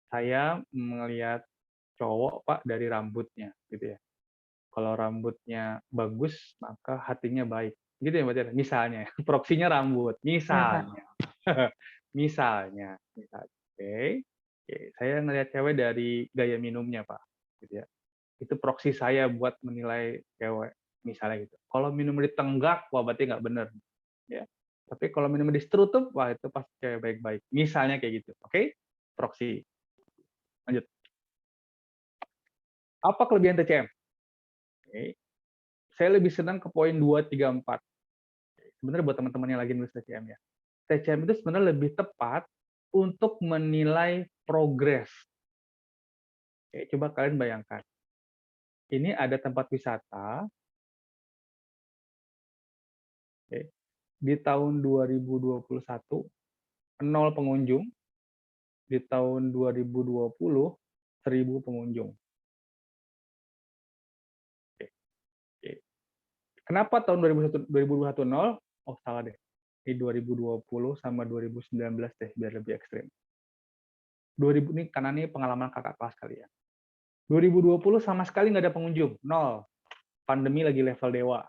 Saya melihat cowok Pak dari rambutnya, gitu ya. Kalau rambutnya bagus, maka hatinya baik. Gitu ya Mbak Tiara? Misalnya, proksinya rambut. Ya, Pak. Misalnya. Misalnya. Oke. Oke. Saya ngelihat cewek dari gaya minumnya, Pak. Gitu ya. Itu proksi saya buat menilai cewek. Misalnya gitu. Kalau minum ditenggak, wah berarti nggak bener. Ya. Tapi kalau minum diserutup, wah itu pasti cewek baik-baik. Misalnya kayak gitu. Oke? Proksi. Lanjut. Apa kelebihan TCM? Oke. Saya lebih senang ke poin 2, 3, 4. Sebenarnya buat teman-teman yang lagi nulis TCM ya. TCM itu sebenarnya lebih tepat untuk menilai progres. Oke, coba kalian bayangkan. Ini ada tempat wisata oke, di tahun 2021 0 pengunjung, di tahun 2020 1000 pengunjung. Oke, oke. Kenapa tahun 2021 0? Oh salah deh. Di 2020 sama 2019 deh biar lebih ekstrim. 2000 ini karena ini pengalaman kakak kelas kalian. 2020 sama sekali nggak ada pengunjung, 0. Pandemi lagi level dewa.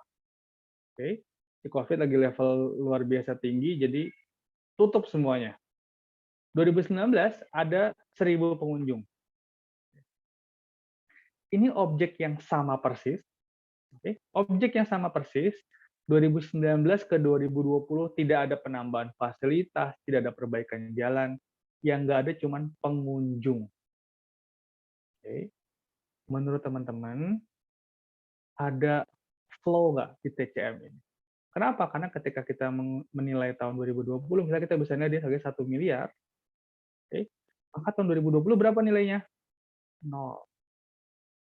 Oke. Si COVID lagi level luar biasa tinggi, jadi tutup semuanya. 2019 ada 1000 pengunjung. Ini objek yang sama persis. Oke. Objek yang sama persis. 2019 ke 2020 tidak ada penambahan fasilitas, tidak ada perbaikan jalan. Yang nggak ada cuman pengunjung. Oke. Menurut teman-teman, ada flow nggak di TCM ini? Kenapa? Karena ketika kita menilai tahun 2020, misalnya kita bisa nilai dia sebagai 1 miliar, oke, maka tahun 2020 berapa nilainya? 0.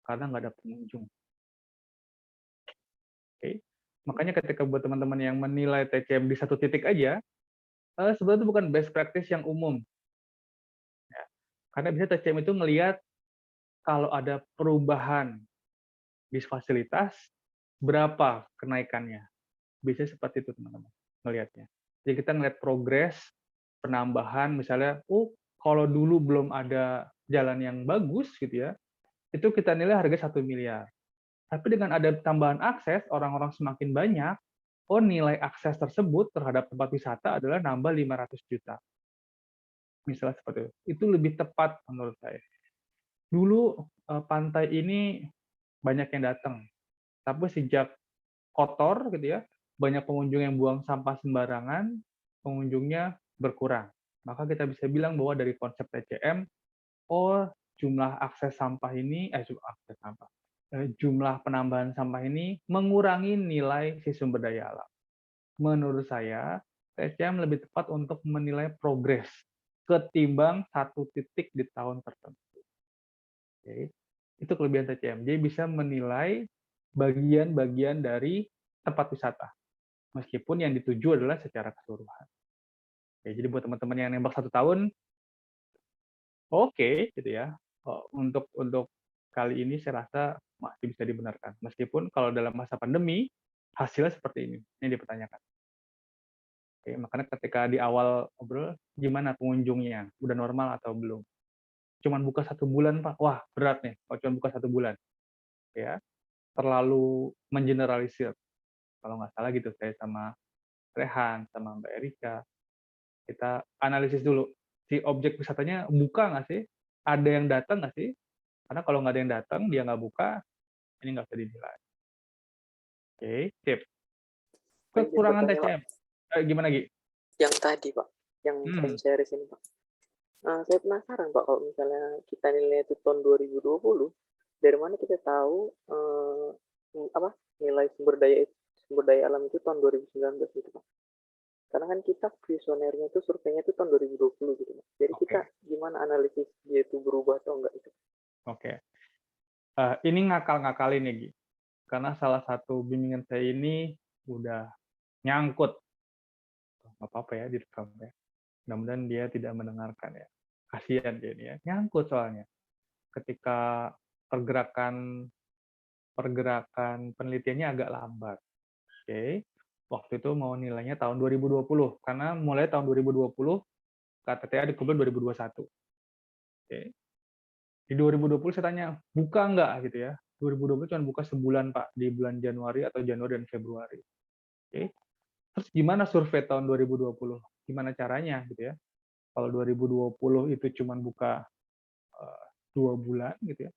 Karena nggak ada pengunjung. Oke. Makanya ketika buat teman-teman yang menilai TCM di satu titik aja, sebenarnya itu bukan best practice yang umum. Ya. Karena bisa TCM itu ngelihat kalau ada perubahan di fasilitas, berapa kenaikannya. Biasanya seperti itu teman-teman melihatnya. Jadi kita ngelihat progres penambahan misalnya, oh kalau dulu belum ada jalan yang bagus gitu ya, itu kita nilai harga 1 miliar. Tapi dengan ada tambahan akses, orang-orang semakin banyak, oh nilai akses tersebut terhadap tempat wisata adalah nambah 500 juta. Misalnya seperti itu. Itu lebih tepat menurut saya. Dulu pantai ini banyak yang datang, tapi sejak kotor gitu ya, banyak pengunjung yang buang sampah sembarangan, pengunjungnya berkurang. Maka kita bisa bilang bahwa dari konsep TCM, oh jumlah akses sampah ini, jumlah penambahan sampah ini mengurangi nilai si sumber daya alam. Menurut saya, TCM lebih tepat untuk menilai progres ketimbang satu titik di tahun tertentu. Oke. Itu kelebihan TCM. Dia bisa menilai bagian-bagian dari tempat wisata, meskipun yang dituju adalah secara keseluruhan. Oke, jadi buat teman-teman yang nembak 1 tahun, oke, gitu ya. Untuk kali ini saya rasa masih bisa dibenarkan. Meskipun kalau dalam masa pandemi, hasilnya seperti ini, yang dipertanyakan. Oke, makanya ketika di awal ngobrol, gimana pengunjungnya? Udah normal atau belum? Cuman buka 1 bulan, Pak. Wah, berat nih kalau cuma buka 1 bulan. Ya, terlalu mengeneralisir. Kalau nggak salah gitu, saya sama Rehan, sama Mbak Erika, kita analisis dulu. Si objek wisatanya buka nggak sih? Ada yang datang nggak sih? Karena kalau nggak ada yang datang, dia nggak buka, ini nggak bisa dinilai. Oke, sip. Izin Kekurangan bertanya, Pak. TCM. Gimana, Gi? Yang tadi, Pak, yang Hmm. time series ini, Pak. Saya penasaran, Pak, kalau misalnya kita nilai itu tahun 2020, dari mana kita tahu nilai sumber daya alam itu tahun 2019 gitu, Pak? Karena kan kita visionernya itu surveinya itu tahun 2020 gitu, Pak. Jadi Oke. kita gimana analisis dia itu berubah atau enggak itu? Oke. Ini ngakal-ngakalin ya, Gi. Karena salah satu bimbingan saya ini udah nyangkut. Nggak apa-apa ya, direkam ya. Mudah-mudahan dia tidak mendengarkan ya. Kasihan dia ini ya. Nyangkut soalnya. Ketika pergerakan penelitiannya agak lambat. Oke. Waktu itu mau nilainya tahun 2020. Karena mulai tahun 2020, KTTA dikumpul 2021. Oke. Di 2020 saya tanya, buka nggak gitu ya. 2020 cuma buka sebulan, Pak, di bulan Januari atau Januari dan Februari. Oke. Terus gimana survei tahun 2020? Gimana caranya gitu ya? Kalau 2020 itu cuma buka 2 bulan gitu ya.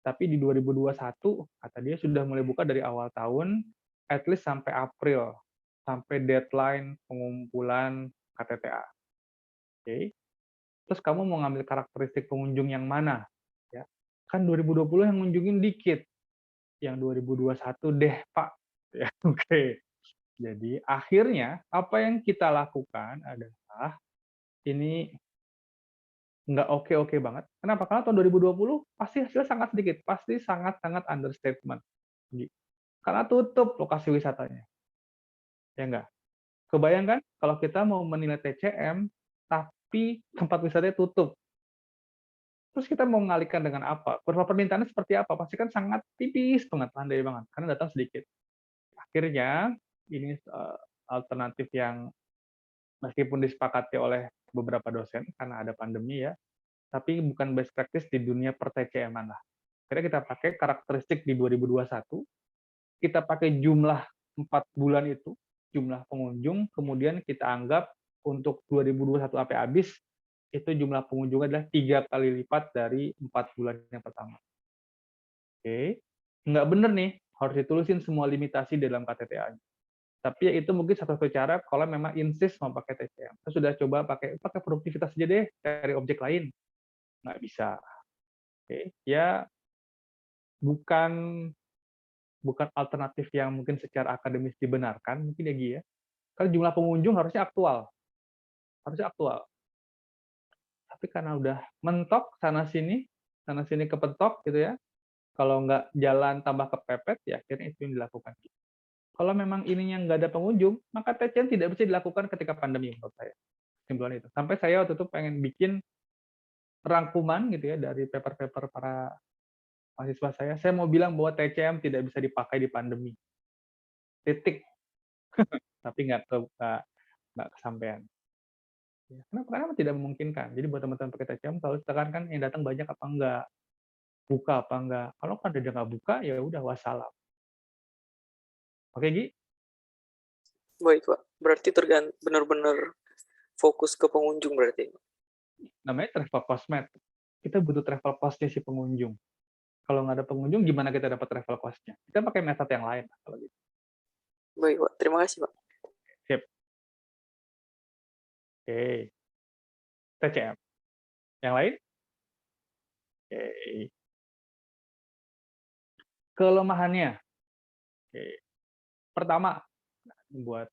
Tapi di 2021 kata dia sudah mulai buka dari awal tahun, at least sampai April, sampai deadline pengumpulan KTTA. Oke. Terus kamu mau ngambil karakteristik pengunjung yang mana? Ya. Kan 2020 yang ngunjungin dikit. Yang 2021 deh, Pak. Ya, oke. Jadi akhirnya apa yang kita lakukan adalah ini nggak oke-oke banget. Kenapa? Karena tahun 2020 pasti hasilnya sangat sedikit, pasti sangat-sangat understatement. Karena tutup lokasi wisatanya, ya nggak? Kebayang kan kalau kita mau menilai TCM, tapi tempat wisatanya tutup. Terus kita mau mengalihkan dengan apa? Kurva permintaannya seperti apa? Pasti kan sangat tipis banget, landai banget, karena datang sedikit. Akhirnya, ini alternatif yang meskipun disepakati oleh beberapa dosen, karena ada pandemi ya, tapi bukan best practice di dunia per-TCM-an lah. Akhirnya kita pakai karakteristik di 2021, kita pakai jumlah 4 bulan itu, jumlah pengunjung, kemudian kita anggap untuk 2021 sampai habis, itu jumlah pengunjung adalah 3 kali lipat dari 4 bulan yang pertama. Oke, nggak bener nih, harus ditulisin semua limitasi dalam KTTA-nya. Tapi ya itu mungkin satu-satu cara kalau memang insist mau pakai TCM. Saya sudah coba pakai produktivitas aja deh, cari objek lain. Nggak bisa. Oke, ya bukan alternatif yang mungkin secara akademis dibenarkan, mungkin ya Gi ya. Karena jumlah pengunjung harusnya aktual. Tapi karena udah mentok sana sini kepentok gitu ya. Kalau nggak jalan tambah kepepet, ya akhirnya itu yang dilakukan. Kalau memang ininya nggak ada pengunjung, maka TCM tidak bisa dilakukan ketika pandemi menurut saya. Kesimpulan itu. Sampai saya waktu itu pengen bikin rangkuman gitu ya dari paper-paper para mahasiswa saya mau bilang bahwa TCM tidak bisa dipakai di pandemi. Titik. Tapi nggak kesampaian. Ya, kenapa tidak memungkinkan? Jadi buat teman-teman pakai TCM selalu tekankan yang datang banyak apa enggak, buka apa enggak. Kalau kan dia nggak buka, ya udah wassalam. Oke, Gi? Baik, Pak. Berarti benar-benar fokus ke pengunjung berarti. Namanya travel cost-med. Kita butuh travel cost-nya si pengunjung. Kalau nggak ada pengunjung, gimana kita dapat travel cost-nya? Kita pakai metode yang lain. Kalau gitu. Baik, Pak. Terima kasih, Pak. Sip. Oke. TCM. Yang lain? Oke. Kelemahannya. Oke. Pertama, buat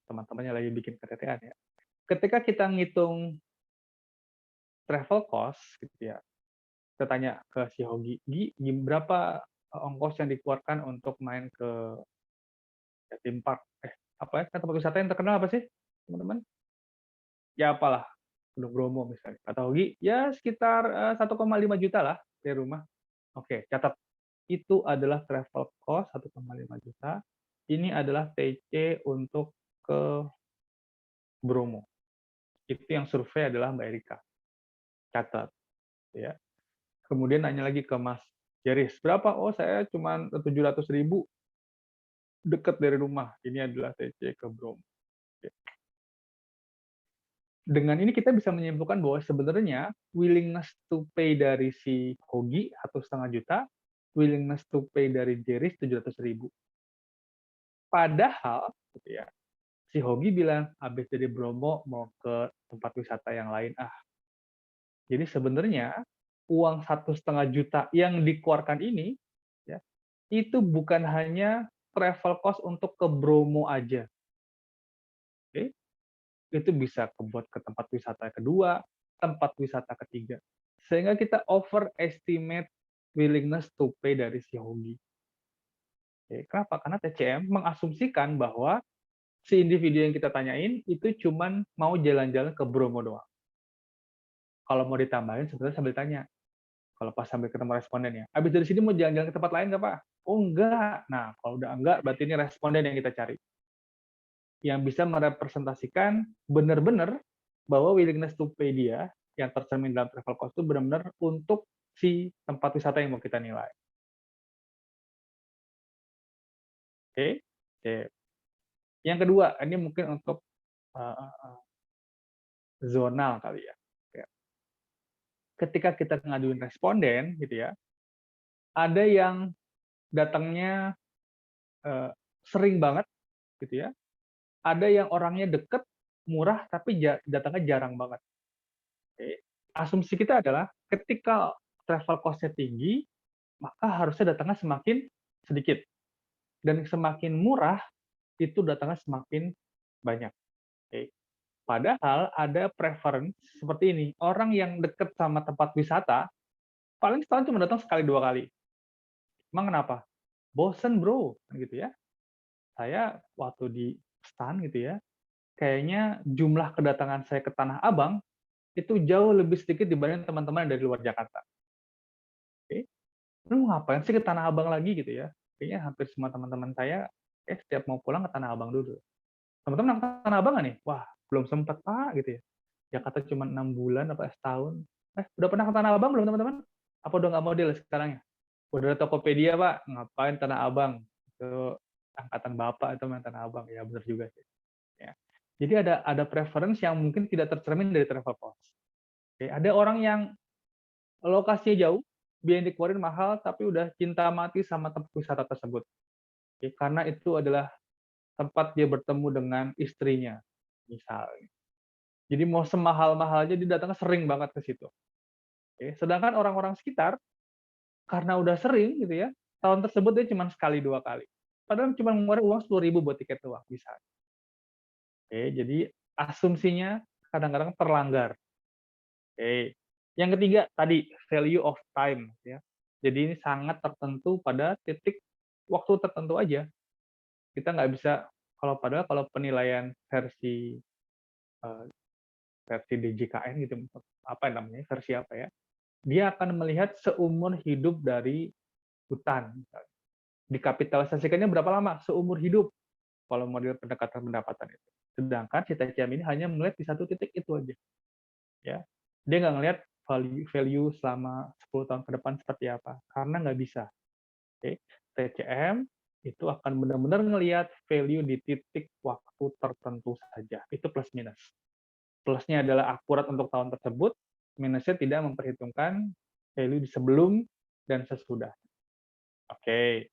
teman-teman yang lagi bikin KTTA ya. Ketika kita ngitung travel cost gitu ya, kita tanya ke si Hogi, berapa ongkos yang dikeluarkan untuk main ke theme park? Apa ya, kan tempat wisata yang terkenal apa sih, teman-teman? Ya apalah, Gunung Bromo misalnya. Kata Hogi, ya sekitar 1,5 juta lah dari rumah. Oke, catat. Itu adalah travel cost 1,5 juta. Ini adalah TC untuk ke Bromo. Itu yang survei adalah Mbak Erika. Catat. Ya. Kemudian nanya lagi ke Mas Jeris, berapa? Oh, saya cuma 700.000 dekat dari rumah. Ini adalah TC ke Bromo. Dengan ini kita bisa menyimpulkan bahwa sebenarnya willingness to pay dari si Hogi 1,5 juta, willingness to pay dari Jeris 700.000. Padahal, gitu ya, si Hogi bilang habis dari Bromo mau ke tempat wisata yang lain. Jadi sebenarnya uang 1,5 juta yang dikeluarkan ini, ya, itu bukan hanya travel cost untuk ke Bromo aja. Oke? Itu bisa buat ke tempat wisata kedua, tempat wisata ketiga. Sehingga kita overestimate willingness to pay dari si Hogi. Oke, kenapa? Karena TCM mengasumsikan bahwa si individu yang kita tanyain itu cuman mau jalan-jalan ke Bromo doang. Kalau mau ditambahin, sebenarnya sambil tanya. Kalau pas sambil ketemu respondennya, habis dari sini mau jalan-jalan ke tempat lain nggak, Pak? Oh, enggak. Nah, kalau udah enggak, berarti ini responden yang kita cari. Yang bisa merepresentasikan benar-benar bahwa willingness to pay dia yang tercermin dalam travel cost itu benar-benar untuk si tempat wisata yang mau kita nilai. Oke. Yang kedua, ini mungkin untuk zonal kali ya. Ketika kita ngaduin responden, gitu ya, ada yang datangnya sering banget, gitu ya. Ada yang orangnya deket, murah, tapi datangnya jarang banget. Oke. Asumsi kita adalah ketika travel cost-nya tinggi, maka harusnya datangnya semakin sedikit. Dan semakin murah, itu datangnya semakin banyak. Oke. Padahal ada preference seperti ini. Orang yang deket sama tempat wisata, paling setahun cuma datang sekali 2 kali. Emang kenapa? Bosen, bro. Gitu ya. Saya waktu di stan gitu ya, kayaknya jumlah kedatangan saya ke Tanah Abang itu jauh lebih sedikit dibanding teman-teman dari luar Jakarta. Oke, lu ngapain sih ke Tanah Abang lagi gitu ya? Kayaknya hampir semua teman-teman saya setiap mau pulang ke Tanah Abang dulu. Teman-teman ke Tanah Abang nggak nih? Wah, belum sempat, Pak, gitu ya. Jakarta cuma 6 bulan apa setahun. Udah pernah ke Tanah Abang belum, teman-teman? Apa udah nggak model sekarang ya? Udah ada Tokopedia, Pak, ngapain Tanah Abang? Itu angkatan Bapak itu main Tanah Abang. Ya, benar juga sih. Ya. Jadi ada preference yang mungkin tidak tercermin dari travel cost. Oke, ada orang yang lokasinya jauh, biaya yang dikeluarin mahal, tapi udah cinta mati sama tempat wisata tersebut. Oke, karena itu adalah tempat dia bertemu dengan istrinya, misalnya. Jadi mau semahal-mahalnya dia datangnya sering banget ke situ. Oke, sedangkan orang-orang sekitar, karena udah sering gitu ya, tahun tersebut dia cuma sekali 2 kali. Padahal cuma ngeluarin uang 10.000 buat tiket doang, bisa. Oke, jadi asumsinya kadang-kadang terlanggar. Oke. Yang ketiga tadi value of time ya. Jadi ini sangat tertentu pada titik waktu tertentu aja. Kita nggak bisa kalau penilaian versi versi DJKN gitu apa namanya versi apa ya? Dia akan melihat seumur hidup dari hutan. Dikapitalisasikannya berapa lama? Seumur hidup kalau model pendekatan pendapatan itu. Sedangkan si TCM ini hanya melihat di satu titik itu aja. Ya. Dia nggak ngelihat value selama 10 tahun ke depan seperti apa, karena nggak bisa. Oke. TCM itu akan benar-benar ngelihat value di titik waktu tertentu saja. Itu plus minus. Plusnya adalah akurat untuk tahun tersebut, minusnya tidak memperhitungkan value di sebelum dan sesudah. Oke.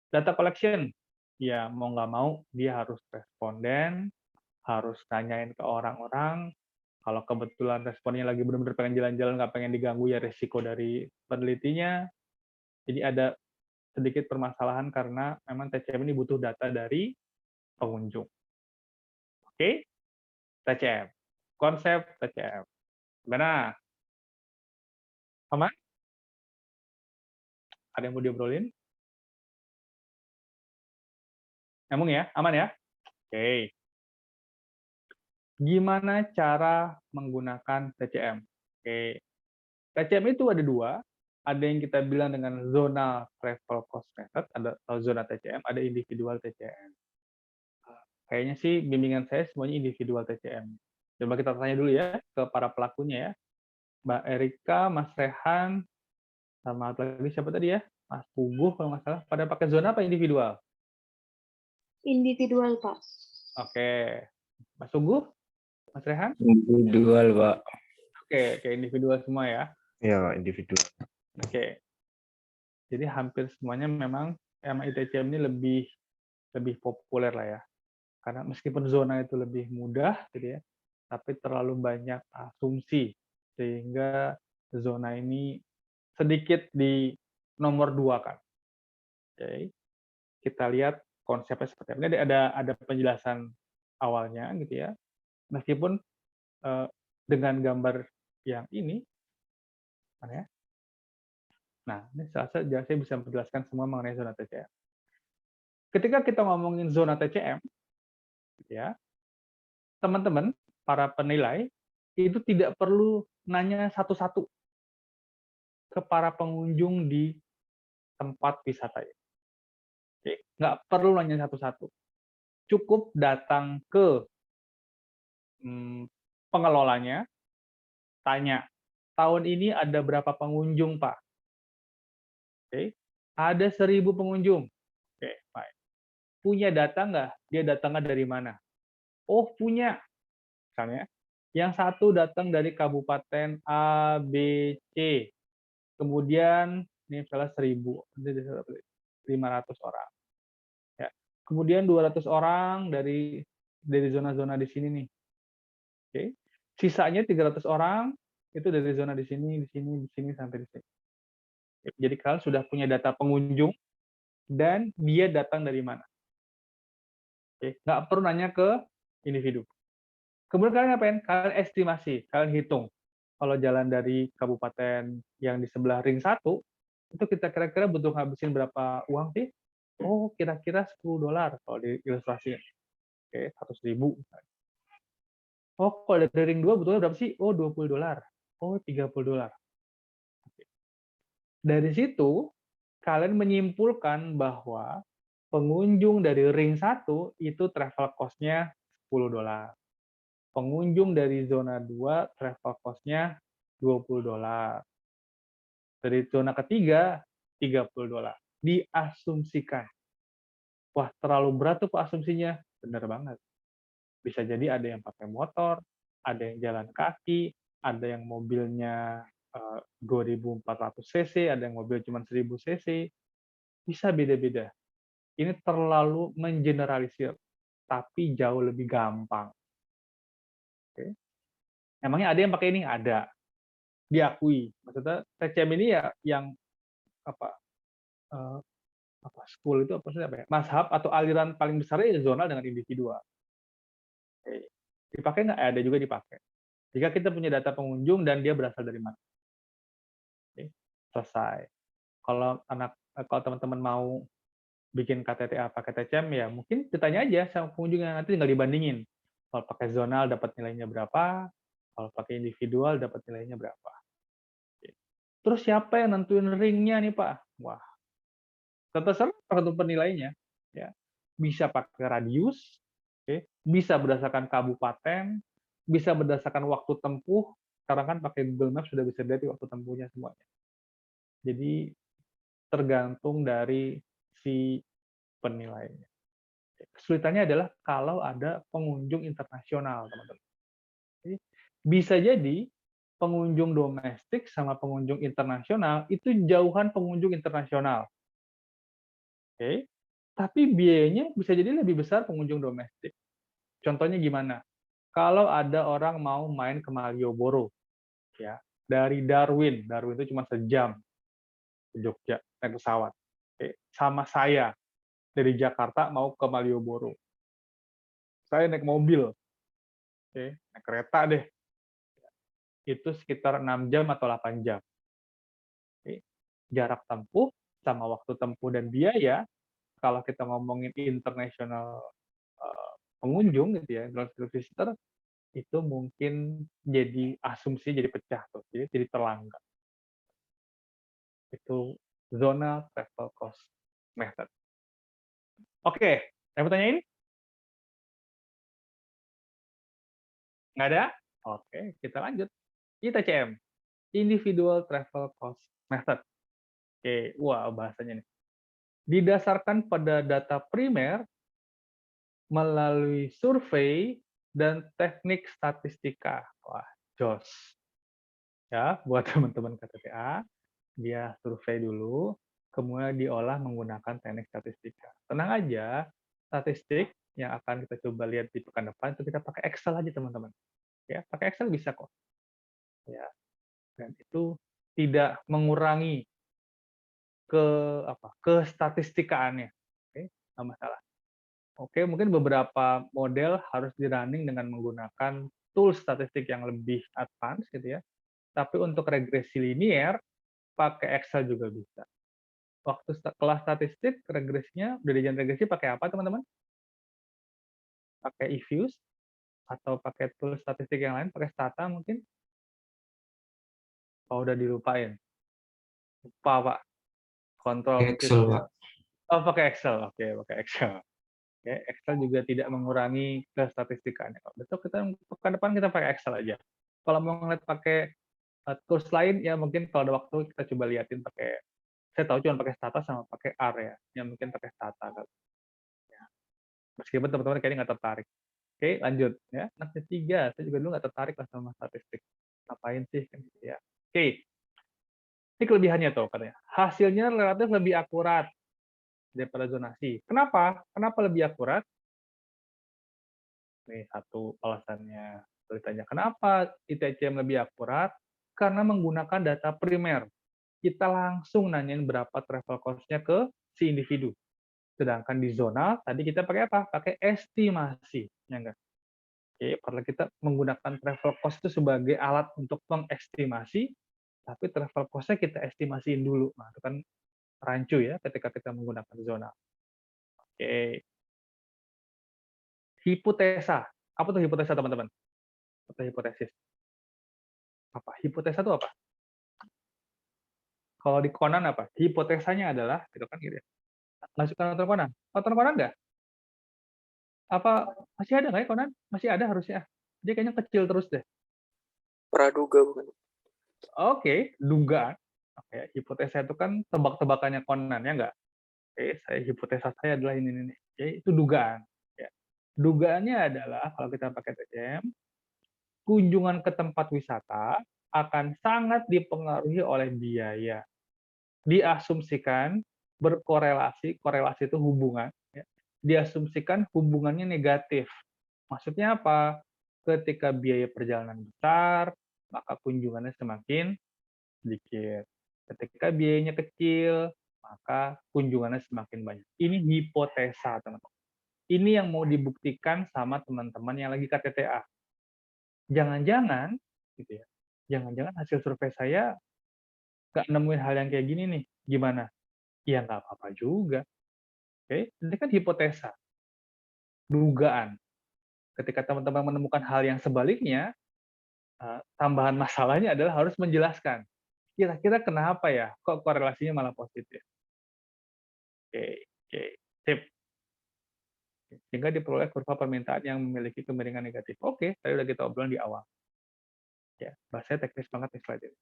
Data collection, ya mau nggak mau dia harus responden, harus nanyain ke orang-orang. Kalau kebetulan responnya lagi benar-benar pengen jalan-jalan, nggak pengen diganggu, ya resiko dari penelitinya. Jadi ada sedikit permasalahan karena memang TCM ini butuh data dari pengunjung. Oke, TCM. Konsep TCM. Gimana? Aman? Ada yang mau diobrolin? Nyambung ya? Aman ya? Oke. Gimana cara menggunakan TCM? Oke. TCM itu ada dua. Ada yang kita bilang dengan zona travel cost method, ada zona TCM, ada individual TCM. Kayaknya sih bimbingan saya semuanya individual TCM. Coba kita tanya dulu ya ke para pelakunya ya. Mbak Erika, Mas Rehan, sama lagi siapa tadi ya? Mas Puguh kalau nggak salah. Pada pakai zona apa individual? Individual, Pak. Oke. Mas Puguh? Mas Rehan? Individual, Pak. Oke, kayak individual semua ya. Ya, individual. Oke. Jadi hampir semuanya memang ITCM ini lebih populer lah ya. Karena meskipun zona itu lebih mudah gitu ya, tapi terlalu banyak asumsi sehingga zona ini sedikit di nomor dua kan. Oke. Kita lihat konsepnya seperti apa. Ini ada penjelasan awalnya gitu ya. Meskipun dengan gambar yang ini, mana ya? Nah, ini saya bisa menjelaskan semua mengenai zona TCM. Ketika kita ngomongin zona TCM, ya, teman-teman, para penilai, itu tidak perlu nanya satu-satu ke para pengunjung di tempat wisata. Oke, nggak perlu nanya satu-satu. Cukup datang ke pengelolanya, tanya, tahun ini ada berapa pengunjung, Pak? Oke, ada 1.000 pengunjung. Oke, baik. Punya data nggak? Dia datangnya dari mana? Oh, punya. Misalnya, yang satu datang dari Kabupaten A, B, C. Kemudian, ini misalnya 1.500 orang. Ya. Kemudian 200 orang dari zona-zona di sini nih. Oke. Sisanya 300 orang itu dari zona di sini, sampai di sini. Jadi kalian sudah punya data pengunjung dan dia datang dari mana. Oke. Nggak perlu nanya ke individu. Kemudian kalian ngapain? Kalian estimasi, kalian hitung. Kalau jalan dari kabupaten yang di sebelah ring 1, itu kita kira-kira butuh ngabisin berapa uang sih? Oh, kira-kira $10 kalau di ilustrasi. Oke, 100.000. Oh, kalau dari ring 2 butuhnya berapa sih? Oh, $20. Oh, $30. Dari situ, kalian menyimpulkan bahwa pengunjung dari ring 1 itu travel cost-nya $10. Pengunjung dari zona 2 travel cost-nya $20. Dari zona ketiga, $30. Diasumsikan. Wah, terlalu berat tuh Pak asumsinya. Benar banget. Bisa jadi ada yang pakai motor, ada yang jalan kaki, ada yang mobilnya 2.400 cc, ada yang mobil cuma 1.000 cc. Bisa beda-beda. Ini terlalu mengeneralisir, tapi jauh lebih gampang. Oke. Emangnya ada yang pakai ini? Ada. Diakui. Maksudnya TCM ini ya yang school itu apa sih apa ya? Mazhab atau aliran paling besarnya ya zonal dengan individual. Oke. Dipakai nggak? Ada juga dipakai. Jika kita punya data pengunjung dan dia berasal dari mana. Oke. Selesai. Kalau teman-teman mau bikin KTTA pakai TCM ya mungkin ditanya aja sama pengunjungnya, nanti tinggal dibandingin. Kalau pakai zonal dapat nilainya berapa, kalau pakai individual dapat nilainya berapa. Oke. Terus siapa yang nentuin ringnya nih Pak? Wah, terserah tergantung penilainya. Ya. Bisa pakai radius, oke. Bisa berdasarkan kabupaten, bisa berdasarkan waktu tempuh. Sekarang kan pakai Google Maps sudah bisa lihat waktu tempuhnya semuanya. Jadi tergantung dari si penilainya. Kesulitannya adalah kalau ada pengunjung internasional, teman-teman. Bisa jadi pengunjung domestik sama pengunjung internasional itu jauhan pengunjung internasional. Oke. Tapi biayanya bisa jadi lebih besar pengunjung domestik. Contohnya gimana? Kalau ada orang mau main ke Malioboro, ya, dari Darwin itu cuma sejam ke Jogja naik pesawat. Oke. Sama saya dari Jakarta mau ke Malioboro. Saya naik mobil, oke, naik kereta deh. Itu sekitar 6 jam atau 8 jam. Oke. Jarak tempuh sama waktu tempuh dan biaya, kalau kita ngomongin international pengunjung gitu ya, international visitor, itu mungkin jadi asumsi jadi pecah tuh, jadi terlanggar. Itu zona travel cost method. Oke, ada pertanyaan ini? Nggak ada? Oke, kita lanjut. ITCM, Individual Travel Cost Method. Oke, wah bahasanya nih. Didasarkan pada data primer melalui survei dan teknik statistika. Wah, jos. Ya, buat teman-teman KTTA, dia survei dulu, kemudian diolah menggunakan teknik statistika. Tenang aja, statistik yang akan kita coba lihat di pekan depan itu kita pakai Excel aja teman-teman. Ya, pakai Excel bisa kok. Ya, dan itu tidak mengurangi kestatistikaannya. Oke, nggak masalah. Oke, mungkin beberapa model harus di-running dengan menggunakan tools statistik yang lebih advance gitu ya. Tapi untuk regresi linear pakai Excel juga bisa. Waktu kelas statistik regresinya udah diajarin regresi pakai apa teman-teman? Pakai eViews atau pakai tools statistik yang lain, pakai Stata mungkin? Oh, udah dilupain. Lupa, Pak. Kontrol Excel, Pak. Oh, pakai Excel. Oke, pakai Excel. Oke, Excel juga tidak mengurangi kestatistikannya. Besok kita pekan depan kita pakai Excel aja. Kalau mau ngeliat pakai tools lain, ya mungkin kalau ada waktu kita coba liatin pakai, saya tahu cuma pakai Stata sama pakai R ya, yang mungkin pakai Stata. Ya. Meskipun teman-teman kayaknya nggak tertarik. Oke, lanjut. Ya, anak ketiga, saya juga dulu nggak tertarik lah sama statistik. Ngapain sih? Kan gitu ya. Oke, ini kelebihannya tuh katanya. Hasilnya relatif lebih akurat daripada zonasi. Kenapa? Kenapa lebih akurat? Nih satu alasannya. Ditanya kenapa ITCM lebih akurat? Karena menggunakan data primer. Kita langsung nanyain berapa travel cost-nya ke si individu. Sedangkan di zona tadi kita pakai apa? Pakai estimasi, ya enggak? Oke, padahal kita menggunakan travel cost itu sebagai alat untuk mengestimasi, tapi travel cost-nya kita estimasiin dulu. Nah, itu kan rancu ya ketika kita menggunakan zona. Oke. Hipotesa. Apa tuh hipotesa, teman-teman? Atau hipotesis? Apa? Hipotesa itu apa? Kalau di Conan apa? Hipotesanya adalah, gitu kan gitu ya. Nggak suka nonton Conan? Nonton Conan nggak? Apa masih ada nggak ya Conan? Masih ada harusnya. Dia kayaknya kecil terus deh. Praduga bukan? Oke, dugaan. Oke, hipotesa itu kan tebak-tebakannya Conan, ya nggak? Oke, hipotesa saya adalah ini nih. Oke, itu dugaan. Ya. Dugaannya adalah, kalau kita pakai TCM, kunjungan ke tempat wisata akan sangat dipengaruhi oleh biaya. Diasumsikan berkorelasi, korelasi itu hubungan, ya. Diasumsikan hubungannya negatif. Maksudnya apa? Ketika biaya perjalanan besar, maka kunjungannya semakin sedikit. Ketika biayanya kecil, maka kunjungannya semakin banyak. Ini hipotesa, teman-teman. Ini yang mau dibuktikan sama teman-teman yang lagi KTTA. Jangan-jangan, gitu ya, jangan-jangan hasil survei saya nggak nemuin hal yang kayak gini nih. Gimana? Ya nggak apa-apa juga. Oke, ini kan hipotesa, dugaan. Ketika teman-teman menemukan hal yang sebaliknya, tambahan masalahnya adalah harus menjelaskan. Kira-kira kenapa ya kok korelasinya malah positif? Oke, sip. Sehingga diperoleh kurva permintaan yang memiliki kemiringan negatif. Oke, tadi udah kita obrolin di awal. Ya, bahasanya teknis banget nih slide ini.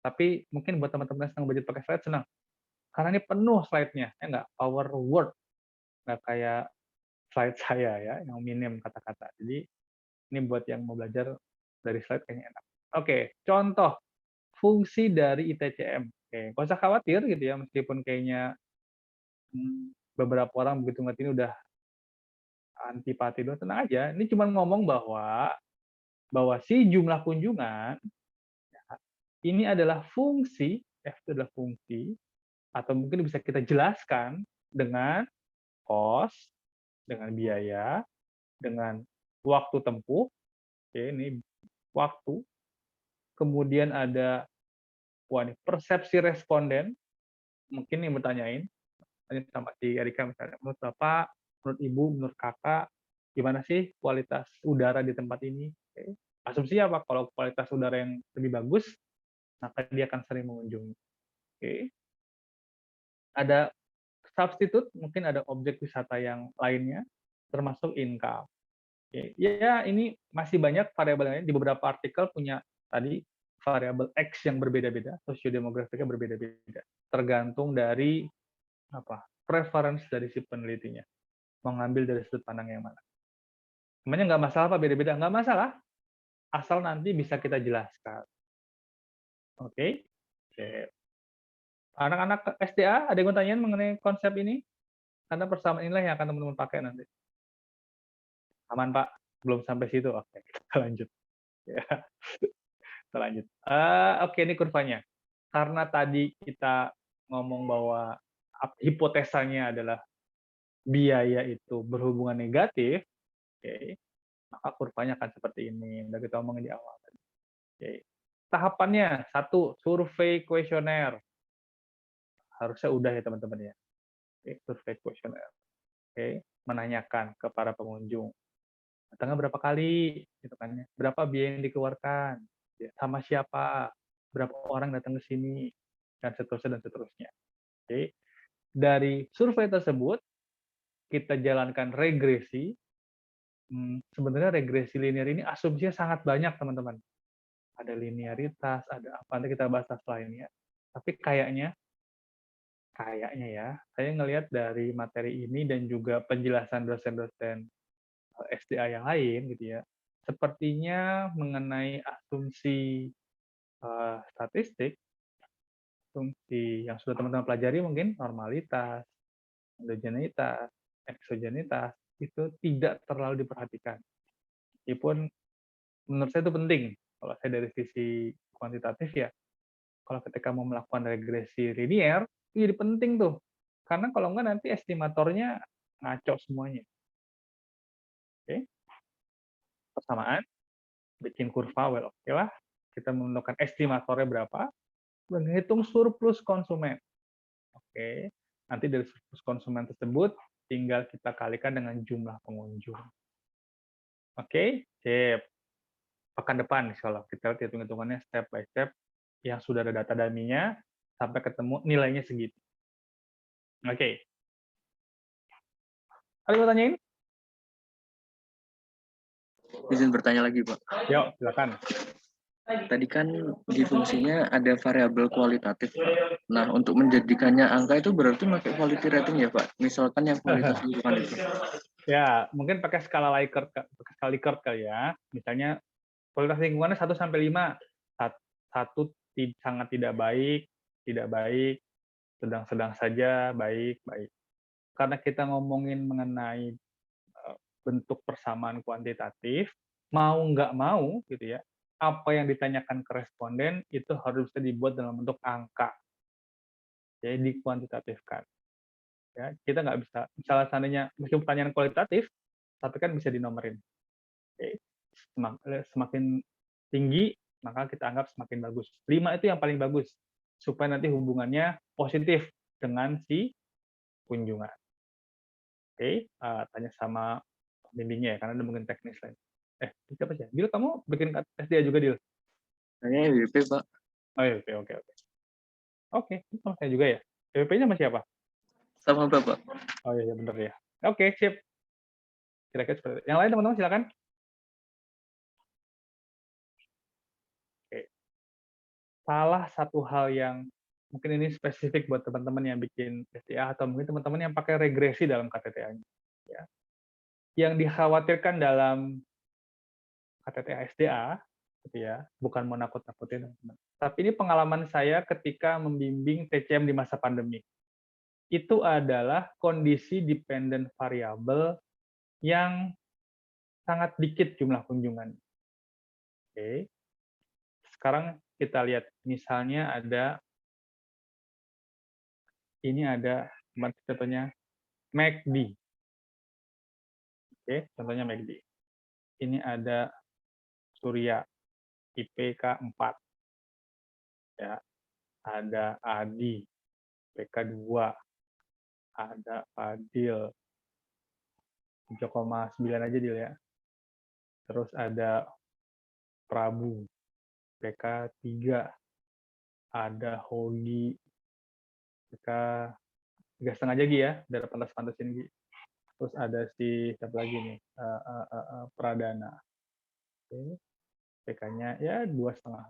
Tapi mungkin buat teman-teman yang senang budget pakai slide senang. Karena ini penuh slide-nya, ya nggak? Power word. Nggak kayak slide saya ya, yang minim kata-kata. Jadi ini buat yang mau belajar dari slide kayaknya enak. Oke, contoh fungsi dari ITCM. Oke, nggak usah khawatir gitu ya, meskipun kayaknya beberapa orang begitu ngerti ini udah antipati dulu, tenang aja. Ini cuma ngomong bahwa si jumlah kunjungan ya, ini adalah fungsi, F itu adalah fungsi, atau mungkin bisa kita jelaskan dengan cost, dengan biaya, dengan waktu tempuh. Oke, ini waktu. Kemudian ada persepsi responden. mungkin yang bertanyain, tanya sama si Erika misalnya, menurut Bapak, menurut Ibu, menurut Kakak, gimana sih kualitas udara di tempat ini? Oke. Asumsi apa? Kalau kualitas udara yang lebih bagus, maka dia akan sering mengunjungi. Oke. Ada substitute, mungkin ada objek wisata yang lainnya, termasuk income. Oke. Ya, ini masih banyak variabel lain. Di beberapa artikel punya tadi variabel X yang berbeda-beda, sosiodemografiknya berbeda-beda, tergantung dari preference dari si penelitinya, mengambil dari sudut pandang yang mana. Sebenarnya nggak masalah Pak, beda-beda, nggak masalah, asal nanti bisa kita jelaskan. Oke? Anak-anak SDA, ada yang mau tanyain mengenai konsep ini? Karena persamaan inilah yang akan teman-teman pakai nanti. Aman Pak? Belum sampai situ? Oke, kita lanjut. Ya. Kita lanjut. Oke, ini kurvanya. Karena tadi kita ngomong bahwa hipotesanya adalah biaya itu berhubungan negatif, oke, maka kurvanya akan seperti ini. Udah kita omongin di awal. Oke. Tahapannya, 1, survei kuesioner. Harusnya udah ya teman-teman ya. Oke, survei kuesioner. Oke, menanyakan ke para pengunjung. Datangnya berapa kali? Gitu kan ya. Berapa biaya yang dikeluarkan? Sama siapa? Berapa orang datang ke sini? Dan seterusnya dan seterusnya. Oke. Dari survei tersebut, kita jalankan regresi. Sebenarnya regresi linear ini asumsinya sangat banyak, teman-teman. Ada linearitas, ada apa, nanti kita bahas lainnya. Tapi kayaknya ya, saya ngelihat dari materi ini dan juga penjelasan dosen-dosen SDA yang lain, gitu ya, sepertinya mengenai asumsi statistik, asumsi yang sudah teman-teman pelajari mungkin normalitas, endogenitas, eksogenitas, itu tidak terlalu diperhatikan. Meskipun menurut saya itu penting, kalau saya dari sisi kuantitatif ya, kalau ketika mau melakukan regresi linear, itu jadi penting tuh. Karena kalau enggak nanti estimatornya ngaco semuanya. Oke. Persamaan, bikin kurva, well oke lah. Kita menentukan estimatornya berapa, menghitung surplus konsumen. Oke. Nanti dari surplus konsumen tersebut, tinggal kita kalikan dengan jumlah pengunjung. Oke, sip. Pekan depan, insya Allah, kita lihat hitung-hitungannya step by step, yang sudah ada data dummy-nya, sampai ketemu nilainya segitu. Oke. Ada yang mau tanyain? Izin bertanya lagi, Pak. Yuk, silakan. Tadi kan di fungsinya ada variabel kualitatif, Pak. Nah, untuk menjadikannya angka itu berarti pakai quality rating ya, Pak? Misalkan yang kualitas lingkungan itu. Ya, mungkin pakai skala Likert kali ya. Misalnya kualitas lingkungannya 1 sampai 5. 1 sangat tidak baik, sedang-sedang saja, baik. Karena kita ngomongin mengenai bentuk persamaan kuantitatif, mau nggak mau gitu ya, apa yang ditanyakan ke responden itu harus bisa dibuat dalam bentuk angka. Jadi dikuantitatifkan. Ya, kita nggak bisa, misalnya seandainya meskipun pertanyaan kualitatif, tapi kan bisa dinomorin. Oke. Semakin tinggi, maka kita anggap semakin bagus. 5 itu yang paling bagus, supaya nanti hubungannya positif dengan si kunjungan. Oke, tanya sama pembimbingnya ya, karena ada mungkin teknis lain. Siapa sih? Dil, kamu bikin SDA juga, Dil? Saya EWP, Pak. Oh, iya, oke. Oke, sama saya juga ya. EWP-nya sama siapa? Sama Bapak. Oh iya, bener ya. Oke, sip. Kira-kira seperti itu. Yang lain teman-teman silakan. Oke. Salah satu hal yang mungkin ini spesifik buat teman-teman yang bikin SDA atau mungkin teman-teman yang pakai regresi dalam KTTA-nya. Ya. Yang dikhawatirkan dalam KTTA SDA, gitu ya, bukan mau nakut-nakutin teman-teman. Tapi ini pengalaman saya ketika membimbing TCM di masa pandemi. Itu adalah kondisi dependent variable yang sangat dikit jumlah kunjungan. Oke. Sekarang kita lihat, misalnya ini ada contohnya MACD. Oke, contohnya MACD. Ini ada Surya, IPK 4. Ya, ada Adi, IPK 2. Ada Fadil 7,9 aja Dil ya. Terus ada Prabu IPK 3. Ada Hogi IPK 3,5 aja Gi ya, udah pantas-pantasin Gi. Terus ada si siapa lagi nih? Pradana. Oke. IPK-nya ya 2,5 lah.